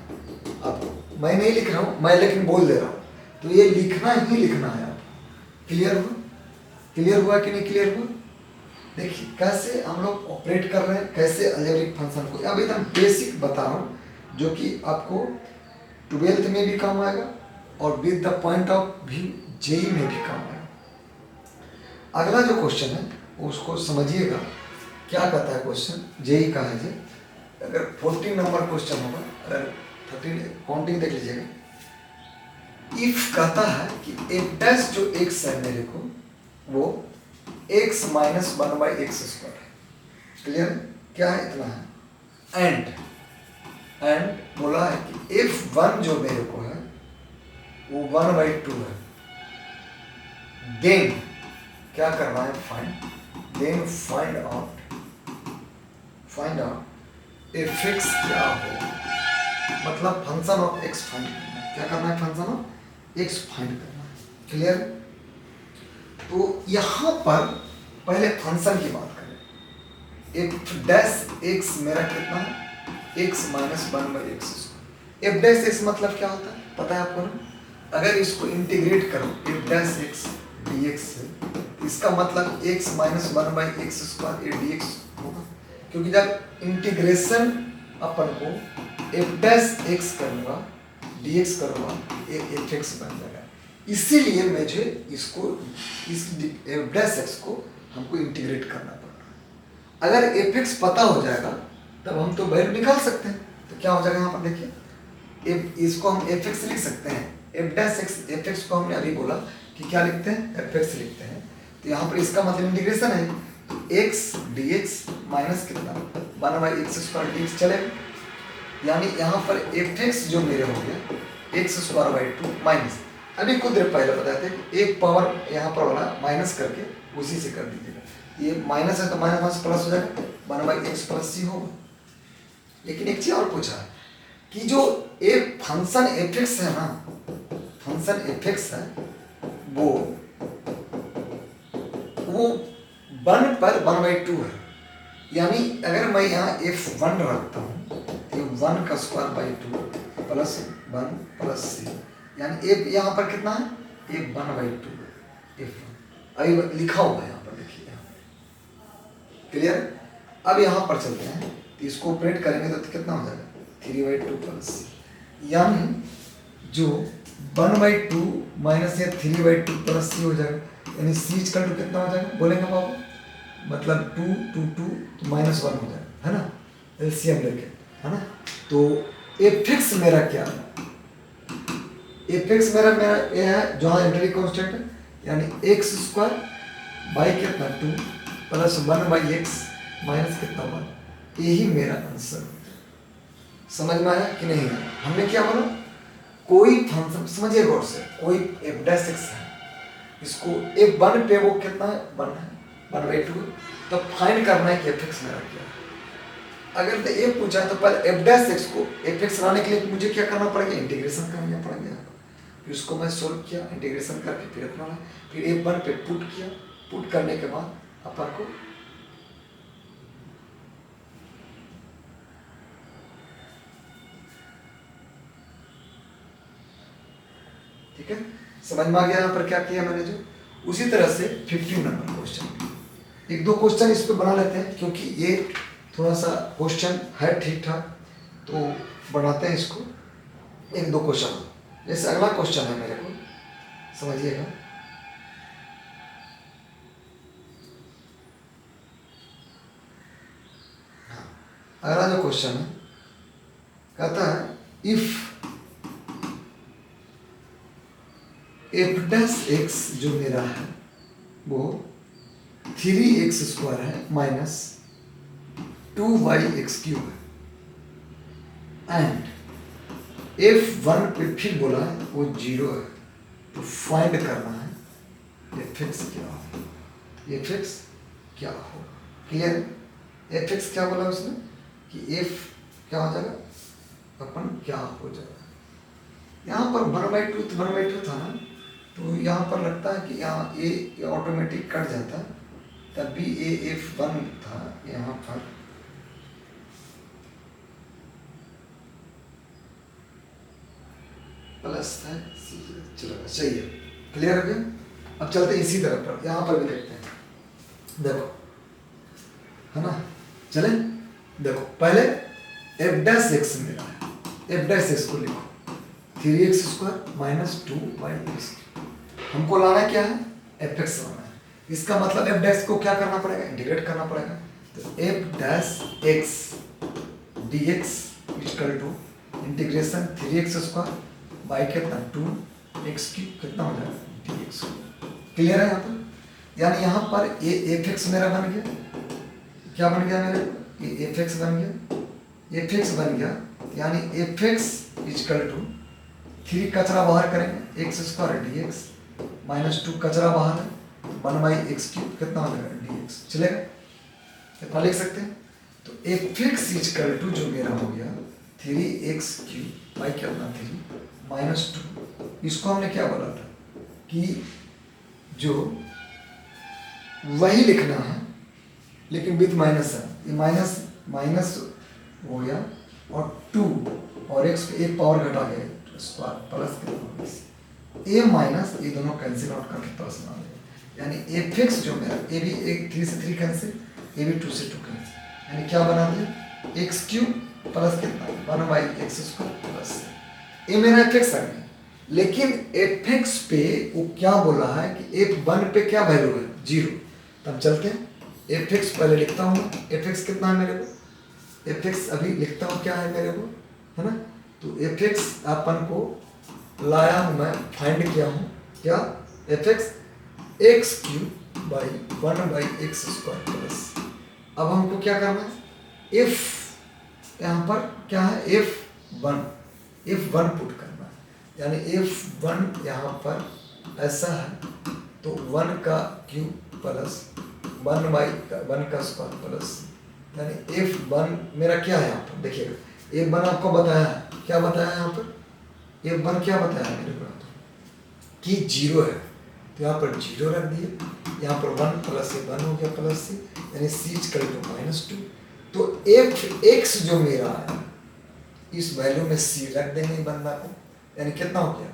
आपको, मैं नहीं लिख रहा हूँ, मैं लेकिन बोल दे रहा हूँ, तो ये लिखना ही लिखना है आप। क्लियर हुआ? क्लियर हुआ कि नहीं क्लियर हुआ? देखिए कैसे हम लोग ऑपरेट कर रहे हैं, कैसे अलजेब्रिक फंक्शन को, अब एकदम बेसिक बता रहा हूँ जो कि आपको 12th में भी काम आएगा और with the point of view JEE में भी काम आएगा। अगला जो क्वेश्चन है उसको समझिएगा, क्या कहता है क्वेश्चन जेई का है जी। अगर 14 नंबर क्वेश्चन होगा, अगर 13 काउंटिंग देख लीजिएगा। इफ कहता है कि एफ डैश जो एक्स है मेरे को वो x माइनस 1/x² है। क्लियर? क्या है? इतना है। एंड बोला है कि f1 जो मेरे को है वो 1/2 है। देन क्या करना है? देन फाइंड आउट fx क्या हो, मतलब फंक्शन ऑफ x फाइंड करना है। क्या करना है? फंक्शन ऑफ x फाइंड करना है। क्लियर? तो यहाँ पर पहले फंक्शन की बात करें। एफ डैश एक्स मेरा कितना है? x minus 1/x²। F dash x मतलब क्या होता है पता है आपको ना? अगर इसको इंटीग्रेट करो एफ डैश एक्स dx से, इसका मतलब x माइनस 1/x² ये dx होगा, क्योंकि जब इंटीग्रेशन अपन को एफ डैश एक्स करूँगा dx करूँगा ये एफ एक्स बन जाएगा। इसीलिए मुझे इसको इस एफ डैश एक्स को हमको इंटीग्रेट करना पड़ रहा है। अगर एफ एक्स पता हो जाएगा तब हम तो वैल्यू निकाल सकते हैं। तो क्या हो जाएगा यहाँ पर देखिए, इसको हम एफ एक्स लिख सकते हैं। F dash x F x को हमने अभी बोला कि क्या लिखते हैं? एफ एक्स लिखते हैं। तो यहाँ पर इसका मतलब इंटीग्रेशन है, तो एक्स डी एक्स माइनस कितना 1/x² dx चलेगा। यानी यहाँ पर एफ एक्स जो मेरे हो गया x² माइनस, अभी कुछ देर पहले बताए थे कि एक पावर यहाँ पर वाला माइनस करके उसी से कर दीजिएगा। ये माइनस है तो माइनस प्लस हो जाएगा, 1/x+c होगा। लेकिन एक चीज और पूछा है कि जो एक फंक्शन एफ एक्स है ना, फंक्शन एफ एक्स है वो 1 पर 1/2 है। यानी अगर मैं यहाँ f1 रखता हूँ तो 1² 2 प्लस 1 प्लस c, यानी f यहाँ पर कितना है? f 1/2 f1 अभी लिखा हुआ है यहाँ पर, देखिए यहाँ। क्लियर? अब यहाँ पर चलते हैं तो इसको ऑपरेट करेंगे तो कितना हो जाएगा? 3/2 प्लस c, यानी जो 1/2 माइनस या 3/2 प्लस c हो जाएगा, यानी c का टू कितना हो जाएगा बोलेंगे बाबू? मतलब 2 2 2 माइनस 1 हो जाएगा, है ना? एलसीएम लेके, है ना? तो एफ एक्स मेरा क्या है? एफ एक्स मेरा ये है जो हाँ एंट्री कांस्टेंट है, यानी x² बाई कितना 2 प्लस 1/x माइनस कितना 1। यही मेरा आंसर। समझ में आया कि नहीं आया? हमने क्या बोला? कोई फंक्शन समझिए गौर से, कोई एफ डैश एक्स है, इसको f1 पे वो कितना है? 1 है, 1/2। तो फाइंड करना है कि एफ एक्स मेरा क्या है। अगर तो ये पूछा तो पहले एफ डैश एक्स को एफ एक्स लाने के लिए मुझे क्या करना पड़ेगा? इंटीग्रेशन करना पड़ेगा। फिर उसको मैं सोल्व किया, इंटीग्रेशन करके फिर अपना, फिर f1 पे पुट किया, पुट करने के बाद अपन को ठीक है, समझ में आ गया यहाँ पर क्या किया मैंने जो। उसी तरह से 15 नंबर क्वेश्चन, एक दो क्वेश्चन इस पे बना लेते हैं क्योंकि ये थोड़ा सा क्वेश्चन है ठीक ठाक, तो बनाते हैं इसको। एक दो क्वेश्चन, जैसे अगला क्वेश्चन है मेरे को, समझिएगा। हाँ, अगला जो क्वेश्चन है कहता है इफ एफ डैश एक्स जो मेरा है वो 3x² है माइनस 2y(x³ है, एंड f1 पे फिर बोला है वो 0 है, तो फाइंड करना है एफ एक्स क्या हो, एफ एक्स क्या हो। क्लियर? एफ एक्स क्या बोला उसने कि एफ क्या हो जाएगा? अपन क्या हो जाएगा? यहाँ पर 1/2 था ना, तो यहाँ पर लगता है कि यहाँ ए ऑटोमेटिक कट जाता है, तब भी ए f1 था यहाँ पर, प्लस था, चलो सही है। क्लियर हो गया? अब चलते हैं इसी तरफ पर, यहाँ पर भी देखते हैं। देखो है ना। चले देखो पहले एफ डैश एक्स मेरा है, एफ डैश एक्स को लिखो 3x² माइनस 2y(x). हमको लाना क्या है, एफ एक्स लाना है। इसका मतलब एफ डैश को क्या करना पड़ेगा, इंटीग्रेट करना पड़ेगा। तो f dash x d x equal to integration 3x² by कितना 2x³ कितना हो जाएगा dx। क्लियर है यहाँ पर, यानी यहाँ पर ये एफ एक्स मेरा बन गया, क्या बन गया मेरे, ये एफ एक्स बन गया, एफ एक्स बन गया, यानी एफ एक्स इक्वल टू 3 कचरा बाहर करेंगे x² dx माइनस 2 कचरा बाहर है 1/x³ कितना हो जाएगा dx। चलेगा, कितना लिख सकते हैं। तो एफ एक्स इक्वल टू जो मेरा हो गया 3x³ बाई कितना 3 माइनस 2। इसको हमने क्या बोला था कि जो वही लिखना है लेकिन विथ माइनस है, ये माइनस माइनस हो गया और 2 और x पे एक पावर घटा गया स्क्वायर प्लस कितना ए माइनस ये दोनों कैंसिल आउट करके प्लस बना देगा, यानी एफ एक्स जो मेरा ए भी एक 3 से 3 कैंसिल, ए भी 2 से 2 कैंसिल, यानी क्या बना दिया x³ प्लस कितना 1/x² प्लस ये मेरा एफ एक्स आ गया। लेकिन एफ एक्स पे वो क्या बोला है कि f1 पे क्या वैल्यू है 0। तब चलते हैं एफ एक्स पहले लिखता हूँ, एफ एक्स कितना है मेरे को, एफ एक्स अभी लिखता हूँ क्या है मेरे को, है ना। तो एफ एक्स अपन को लाया हूँ मैं, फाइंड किया हूँ क्या, F x x³ by 1/x² plus. अब हमको क्या करना है, एफ यहाँ पर क्या है f1 पुट करना है, यानी f1 यहाँ पर ऐसा है तो 1 का क्यूब प्लस 1/1 का स्क्वायर प्लस, यानी f1 मेरा क्या है यहाँ पर देखिएगा, f1 आपको बताया है, क्या बताया है यहाँ पर, f1 क्या बताया है मेरे को कि 0 है, तो यहाँ पर 0 रख दिए, यहाँ पर 1 प्लस से 1 हो गया प्लस से, यानी c इक्वल टू -2। तो एफ एक्स जो मेरा है इस वैल्यू में c रख देंगे बंदा को, यानी कितना हो गया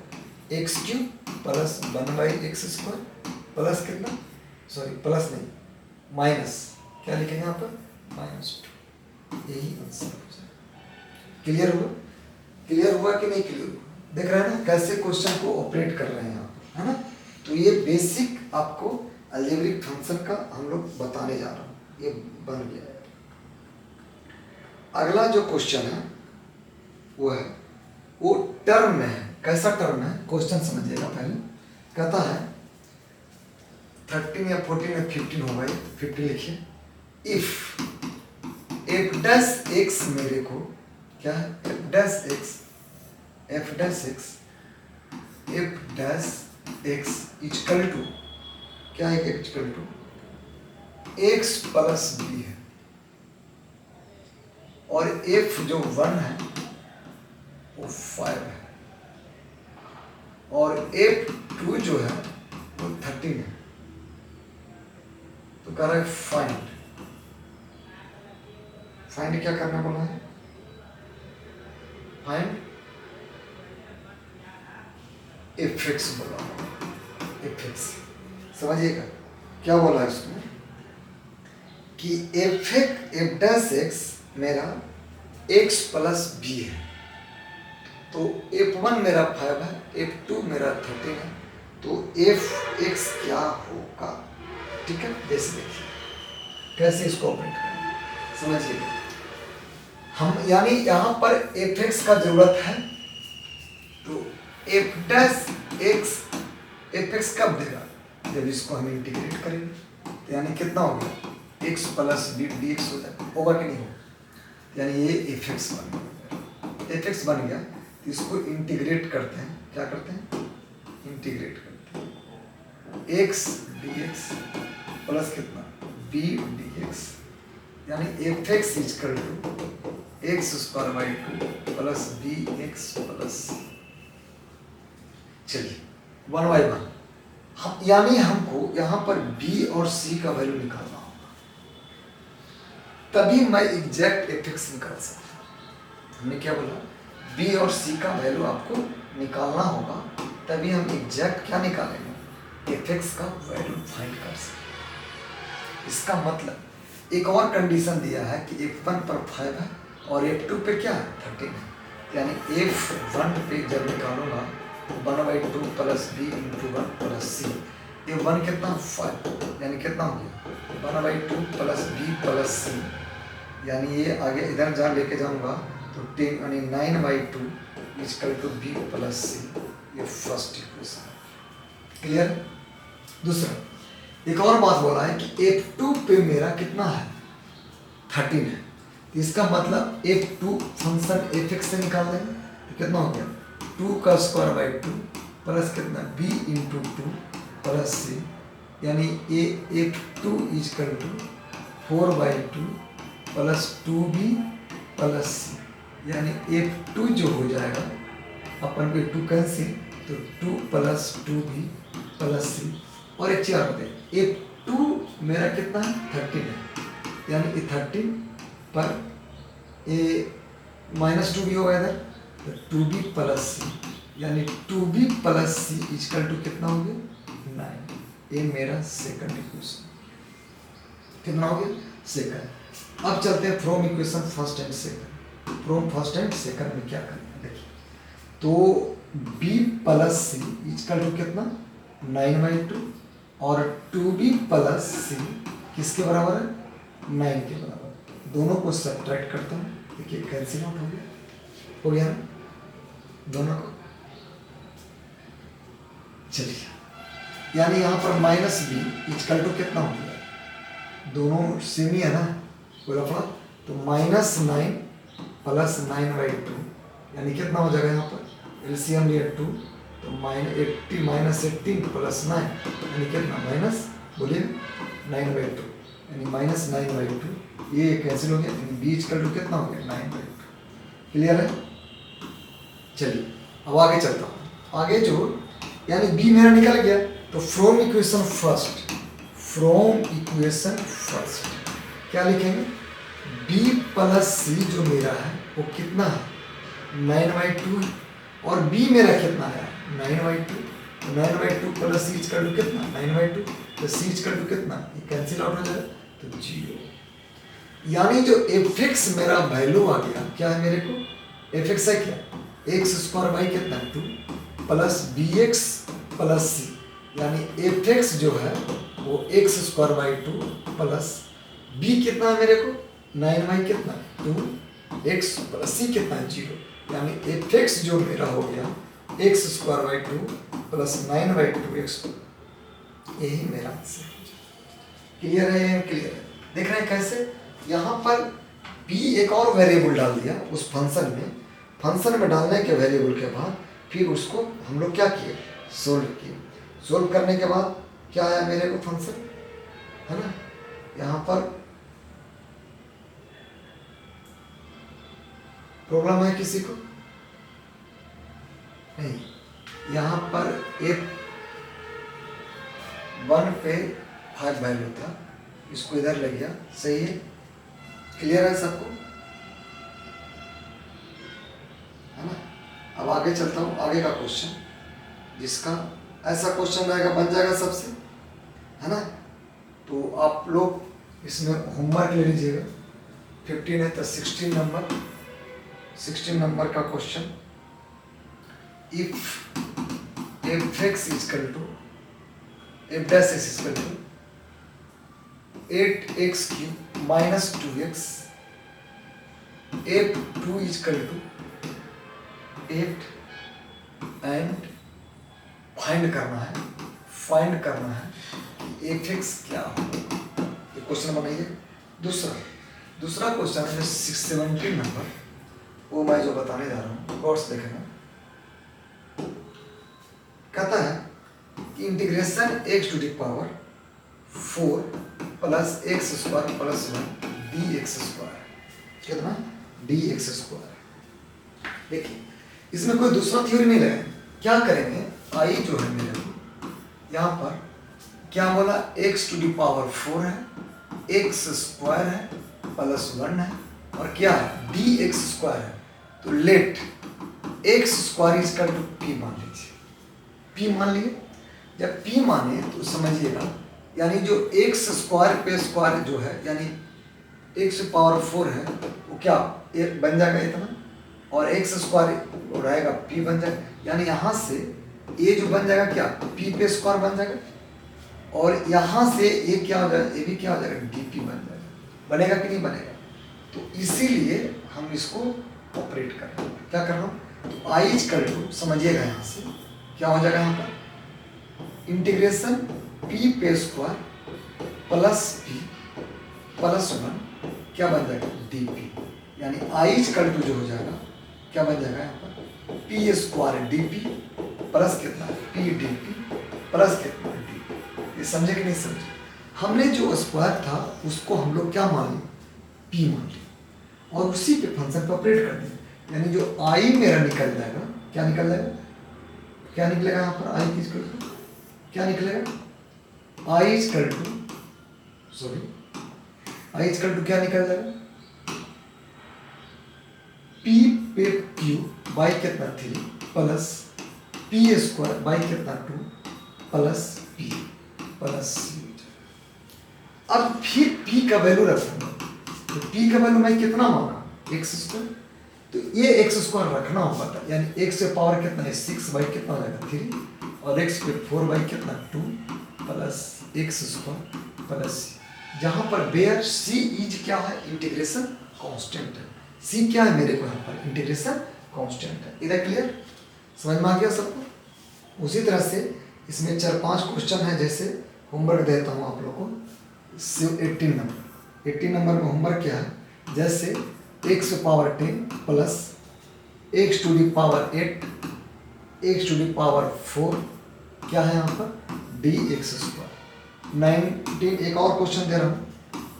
x³ प्लस 1/x² प्लस कितना, सॉरी प्लस नहीं माइनस, क्या लिखेंगे यहाँ पर -2, यही आंसर हो जाएगा। क्लियर हुआ, क्लियर हुआ कि नहीं क्लियर हुआ, देख रहे हैं ना कैसे क्वेश्चन को ऑपरेट कर रहे हैं यहाँ पर, है ना। तो ये बेसिक आपको अलजेब्रिक फंक्शन का हम लोग बताने जा रहा हूँ, ये बन गया है। अगला जो क्वेश्चन है वो है, वो टर्म में है, कैसा टर्म है क्वेश्चन समझिएगा पहले। कहता है 13 या 14 या 15 होगा, ये 15 लिखिए। इफ एफ डैश एक्स मेरे को क्या है, f dash x equal to क्या है, equal to x plus b है, और एफ जो 1 है वो 5 है, और f2 जो है वो 13 है। तो कह रहा है फाइंड क्या करना बोला है, फाइंड एफ एक्स बोला, एफ एक्स समझिएगा क्या बोला है इसमें कि एफ डैश एक्स मेरा x प्लस बी है, तो f1 मेरा 5 है, f2 मेरा 13 है, तो एफ एक्स क्या होगा, ठीक है। जैसे देखिए कैसे इसको ऑपरेट करें समझिएगा हम, यानी यहाँ पर एफ एक्स का जरूरत है, तो f dash x F x कब देगा, जब इसको हम इंटीग्रेट करेंगे, तो यानी कितना हो गया x plus b d x हो जाएगा, होगा कि नहीं होगा, यानी ये एफ एक्स बन गया, एफ एक्स बन गया। तो इसको इंटीग्रेट करते हैं, क्या करते हैं इंटीग्रेट करते हैं, एक्स डी एक्स प्लस कितना बी डी एक्स, यानी f x equal to x² / 2 plus b x plus, चलिए 1/1 हम, यानी हमको यहाँ पर b और c का वैल्यू निकालना होगा, तभी मैं एग्जैक्ट एफ एक्स निकाल सकता हूँ। हमने क्या बोला, b और c का वैल्यू आपको निकालना होगा, तभी हम एग्जैक्ट क्या निकालेंगे, एफ एक्स का वैल्यू फाइंड कर सकते। इसका मतलब एक और कंडीशन दिया है कि F1 पर 5 है और F2 पे क्या है 13 है, यानी F1 पे जब निकालूंगा तो 1/2 प्लस बी इंटू 1 प्लस सी, F1 कितना 5, यानी कितना हो गया 1/2 प्लस बी प्लस सी, यानी ये आगे इधर जहाँ लेके जाऊंगा तो 10 यानी 9/2 इक्वल टू बी प्लस सी, ये फर्स्ट इक्वेशन। क्लियर। दूसरा एक और बात बोला है कि F2 पे मेरा कितना है 13 है, तो इसका मतलब F2 फंक्शन Fx से निकाल देंगे तो कितना हो गया 2 का स्क्वायर बाई 2 प्लस कितना b इंटू 2 प्लस सी, यानी F2 equal to 4/2 plus 2b plus c, यानी F2 जो हो जाएगा अपन को 2 कैंसिल तो 2 प्लस 2b प्लस सी, और एक चीज और बताइए F2 मेरा कितना है 13 है, यानी 13 पर -2b होगा इधर तो 2b प्लस सी, यानी 2b plus c equal to कितना हो गया 9। ये मेरा सेकंड इक्वेशन कितना हो गया सेकंड। अब चलते हैं from equation first and second. From first and second में क्या करना है देखिए, तो b plus c equal to कितना 9/2 और 2b प्लस सी किसके बराबर है 9 के बराबर, दोनों को सब्ट्रैक्ट करता हूँ, देखिए कैंसिल आउट हो गया ना दोनों को। चलिए यानी यहाँ पर -b इक्वल टू कितना हो गया, दोनों सेम ही है ना कोई लफड़ा, तो -9 प्लस 9/2 यानी कितना हो जाएगा यहाँ पर एलसीएम लिया 2 तो -18 प्लस 9 यानी कितना माइनस बोलिए 9/2 यानी -9/2, ये कैंसिल हो गया, यानी b इक्वल टू कितना हो गया 9/2। क्लियर है। चलिए अब आगे चलता हूँ, आगे जो यानी b मेरा निकल गया, तो फ्रॉम इक्वेशन फर्स्ट क्या लिखेंगे b प्लस सी जो मेरा है वो कितना है 9/2 और b मेरा कितना है 9/2, तो 9/2 प्लस सी इक्वल टू कितना 9/2, तो सी इक्वल टू कितना ये कैंसिल आउट हो जाएगा तो 0, यानी जो fx मेरा वैल्यू आ गया क्या है मेरे को fx है क्या x² बाई कितना 2 प्लस bx प्लस सी, यानी fx जो है वो x² बाई 2 प्लस b कितना है मेरे को 9 कितना 2 x प्लस सी कितना 0, यानी fx जो मेरा हो गया x² बाई 2 प्लस 9/2 x, यही मेरा आंसर। क्लियर है। क्लियर है। देख रहे हैं कैसे यहाँ पर b एक और वेरिएबल डाल दिया उस फंक्शन में डालने के वेरिएबल के बाद फिर उसको हम लोग क्या किए सोल्व किए, सोल्व करने के बाद क्या आया मेरे को फंक्शन है ना, यहाँ पर प्रॉब्लम है किसी को नहीं, यहाँ पर F1 पे 5 वैल्यू था, इसको इधर ले गया, सही है। क्लियर है सबको है ना। अब आगे चलता हूँ, आगे का क्वेश्चन जिसका ऐसा क्वेश्चन रहेगा बन जाएगा सबसे है ना, तो आप लोग इसमें होमवर्क ले लीजिएगा, 15 है तो 16 नंबर का question, if fx equal to f dash x equal to 8x³ minus 2x, f2 equal to 8 and find करना है fx क्या हो, ये क्वेश्चन बनाइए। दूसरा क्वेश्चन है 17 नंबर, वो मैं जो बताने जा रहा हूँ गौर से देखना। कहता है कि integration x⁴ plus x² plus 1 dx², कितना dx²। देखिए इसमें कोई दूसरा थ्योरी नहीं लगा, क्या करेंगे आई जो है मेरे को यहाँ पर क्या बोला x⁴ है, x² है प्लस 1 है और क्या है dx² है, तो late x² equal to p मान लीजिए, p मान लिए। जब p माने तो समझिएगा यानी जो x² पे स्क्वायर जो है यानी एक्स पावर 4 है वो क्या एक बन जाएगा इतना, और एक्स स्क्वायर रहेगा पी बन जाएगा, यानी यहाँ से ये जो बन जाएगा क्या पी पे स्क्वायर बन जाएगा, और यहाँ से ये क्या हो जाएगा, ये भी क्या हो जाएगा डी पी बन जाएगा। बनेगा कि नहीं बनेगा? तो इसीलिए हम इसको ऑपरेट कर रहे हैं। क्या कर रहा हूँ? तो आई इक्वल टू समझिएगा, यहाँ से क्या हो जाएगा, यहाँ पर इंटीग्रेशन पी पे स्क्वायर प्लस पी प्लस 1 क्या बन जाएगा डी पी, यानी आई इक्वल टू जो हो जाएगा क्या बन जाएगा यहाँ पर P square D P plus कितना पी डी पी प्लस कितना डी पी। ये समझे कि नहीं समझे? हमने जो स्क्वायर था उसको हम लोग क्या मान लिया पी मान लिया, और उसी पे फंक्शन पे ऑपरेट कर दिया, यानी जो आई मेरा निकल जाएगा, क्या निकल जाएगा, क्या निकलेगा यहाँ पर आई की क्या निकलेगा I equal to sorry I equal to क्या निकल जाएगा पी पे क्यू बाई कितना 3 प्लस पी स्क्वायर बाई कितना 2 प्लस पी प्लस सी। अब फिर p का वैल्यू रखूंगा, तो p का वैल्यू मैं कितना मांगा एक्स स्क्वायर, तो ये एक्स स्क्वायर रखना होगा था, यानी एक्स पे पावर कितना है 6 बाई कितना हो जाएगा 3, और एक्स पे 4 बाई कितना 2 प्लस एक्स स्क्वायर प्लस सी, जहाँ पर बेयर सी इज क्या है इंटीग्रेशन कांस्टेंट है, सी क्या है मेरे को यहाँ पर इंटीग्रेशन कांस्टेंट है। इधर क्लियर समझ में आ गया सबको? उसी तरह से इसमें 4-5 क्वेश्चन है, जैसे होमवर्क देता हूँ आप लोगों को 18 नंबर में होमवर्क क्या है, जैसे x power 10 plus x to the power 8 x to the power 4 क्या है यहाँ पर डी एक्स स्क्वायर 19। एक और क्वेश्चन दे रहा हूँ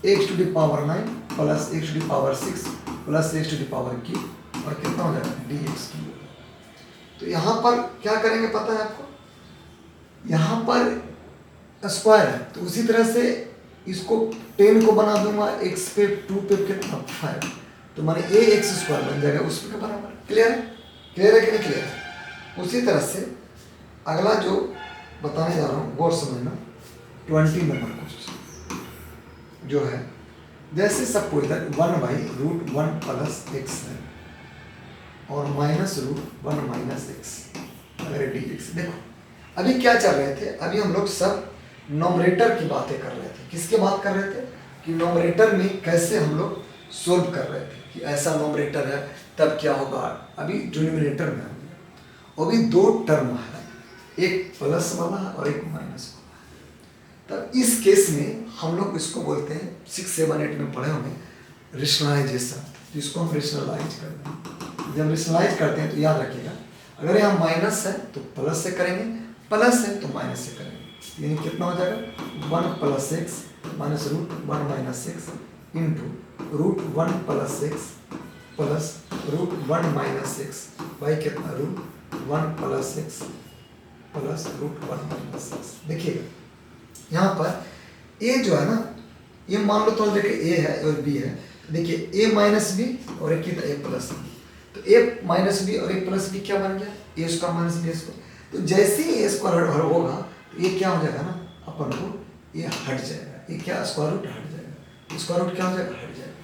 x to the power 9 plus x to the power 6 plus x to the power q, और कितना हो जाएगा डी एक्स क्यू। तो यहाँ पर क्या करेंगे पता है आपको, यहाँ पर स्क्वायर है तो उसी तरह से इसको 10 को बना दूंगा x पे 2 पे कितना 5, तो माने ए एक्स स्क्वायर बन जाएगा उस के बराबर। क्लियर है? क्लियर है कि नहीं क्लियर है? उसी तरह से अगला जो बताने जा रहा हूँ गौर समझना 20 नंबर क्वेश्चन जो है, जैसे सबको इधर 1/√1 प्लस एक्स है और -√1 माइनस एक्स अगर डी एक्स। देखो अभी क्या चल रहे थे, अभी हम लोग सब नॉमरेटर की बातें कर रहे थे। किसके बात कर रहे थे कि नॉमरेटर में कैसे हम लोग सोल्व कर रहे थे कि ऐसा नॉमरेटर है तब क्या होगा। अभी डिनोमिनेटर में वो भी 2 टर्म है, एक प्लस वाला है और एक माइनस वाला है। तब इस केस में हम लोग इसको बोलते हैं 6, 7, 8 में पढ़े होंगे रेशनलाइजेशन, जिसको हम रेशनलाइज करते हैं। जब रेशनलाइज करते हैं तो याद रखिएगा अगर यहाँ माइनस है तो प्लस से करेंगे, प्लस है तो माइनस से करेंगे, यानी कितना हो जाएगा 1 plus x minus √1 minus x into √1 plus x plus √1 minus x by कितना √1 plus x plus √1 minus x. देखिएगा यहाँ पर ए जो है ना, ये मान लो तो देखिए ए है और बी है, देखिए ए माइनस बी और एक कितना ए प्लस बी, तो ए माइनस बी और ए प्लस बी क्या बन गया ए स्क्वायर माइनस बी स्क्वायर। तो जैसे ही ए स्क्वायर होगा तो ये क्या हो जाएगा ना अपन को ये हट जाएगा, ये क्या स्क्वायर रूट हट जाएगा, स्क्वायर रूट क्या हो जाएगा हट जाएगा।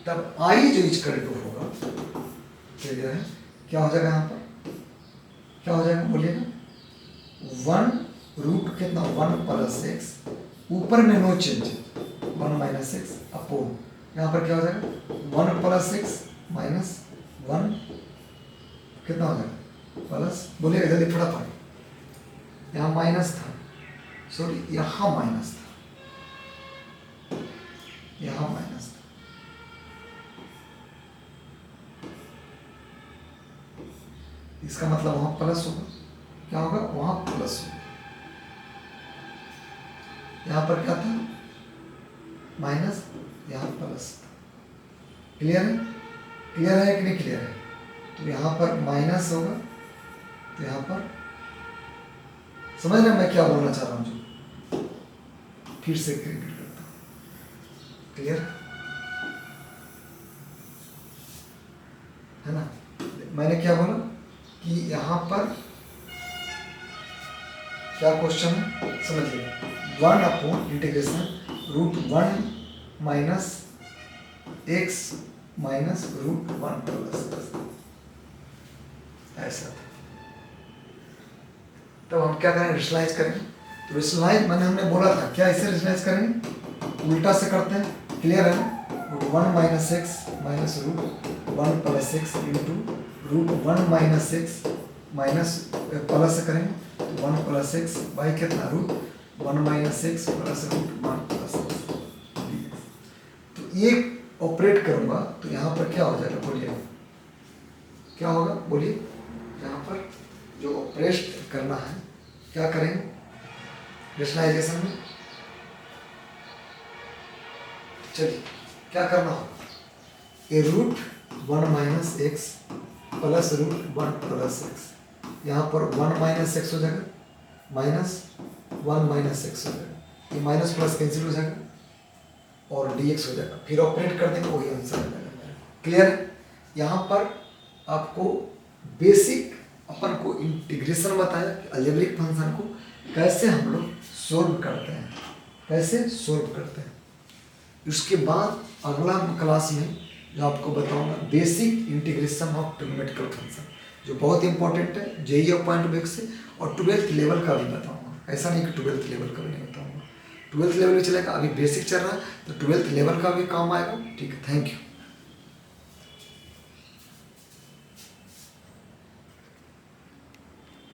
तब आई जो इक्वल टू होगा क्लियर है क्या हो जाएगा, यहाँ पर क्या हो जाएगा बोलिएगा 1 कितना 1 प्लस एक्स, ऊपर में no change 1 minus x upon यहाँ पर क्या हो जाएगा 1 प्लस एक्स माइनस 1 कितना हो जाएगा प्लस, बोलिएगा जल्दी फटाफट। यहाँ माइनस था सॉरी यहाँ माइनस था, यहाँ माइनस था, इसका मतलब वहां प्लस होगा, क्या होगा वहां प्लस होगा, यहाँ पर क्या था माइनस यहाँ प्लस था। क्लियर है? क्लियर है कि नहीं क्लियर है? तो यहाँ पर माइनस होगा तो यहाँ पर समझ रहे मैं क्या बोलना चाह रहा हूँ, जो फिर से रिपीट करता हूँ। क्लियर है ना? मैंने क्या बोला कि यहाँ पर क्या क्वेश्चन है समझिए 1 upon integration √1 minus x minus root 1 plus ऐसा। तब हम क्या करेंगे, रेशनलाइज करेंगे। तो रेशनलाइज मैंने हमने बोला था क्या, इसे रेशनलाइज करेंगे, उल्टा से करते हैं, क्लियर है ना। Root 1 minus x minus root 1 plus x into root 1 minus x minus plus से करेंगे तो 1 प्लस एक्स बाई कितना, root 1 minus x plus root 1 plus x. तो ये ऑपरेट करूंगा तो यहाँ पर क्या हो जाएगा, बोलिए क्या होगा, बोलिए। यहाँ पर जो ऑपरेट करना है क्या करेंगे रेशनलाइजेशन में, चलिए क्या करना होगा, a root 1 minus x plus root 1 plus x, यहाँ पर 1 माइनस एक्स हो जाएगा माइनस 1 माइनस एक्स हो जाएगा, ये माइनस प्लस कैंसिल हो जाएगा और dx हो जाएगा, फिर ऑपरेट कर देंगे वही आंसर आ जाएगा। क्लियर है। यहाँ पर आपको बेसिक अपन को इंटीग्रेशन बताया कि अलजेब्रिक फंक्शन को कैसे हम लोग सोल्व करते हैं, कैसे सोल्व करते हैं। उसके बाद अगला क्लास में जो आपको बताऊंगा basic integration of trigonometrical function, जो बहुत इंपॉर्टेंट है जेईई पॉइंट ऑफ व्यू से, और 12th लेवल का भी बताऊंगा। ऐसा नहीं कि 12th लेवल का भी नहीं बताऊंगा, 12th लेवल भी चलेगा, अभी बेसिक चल रहा है तो 12th लेवल का भी काम आएगा। ठीक है, थैंक यू।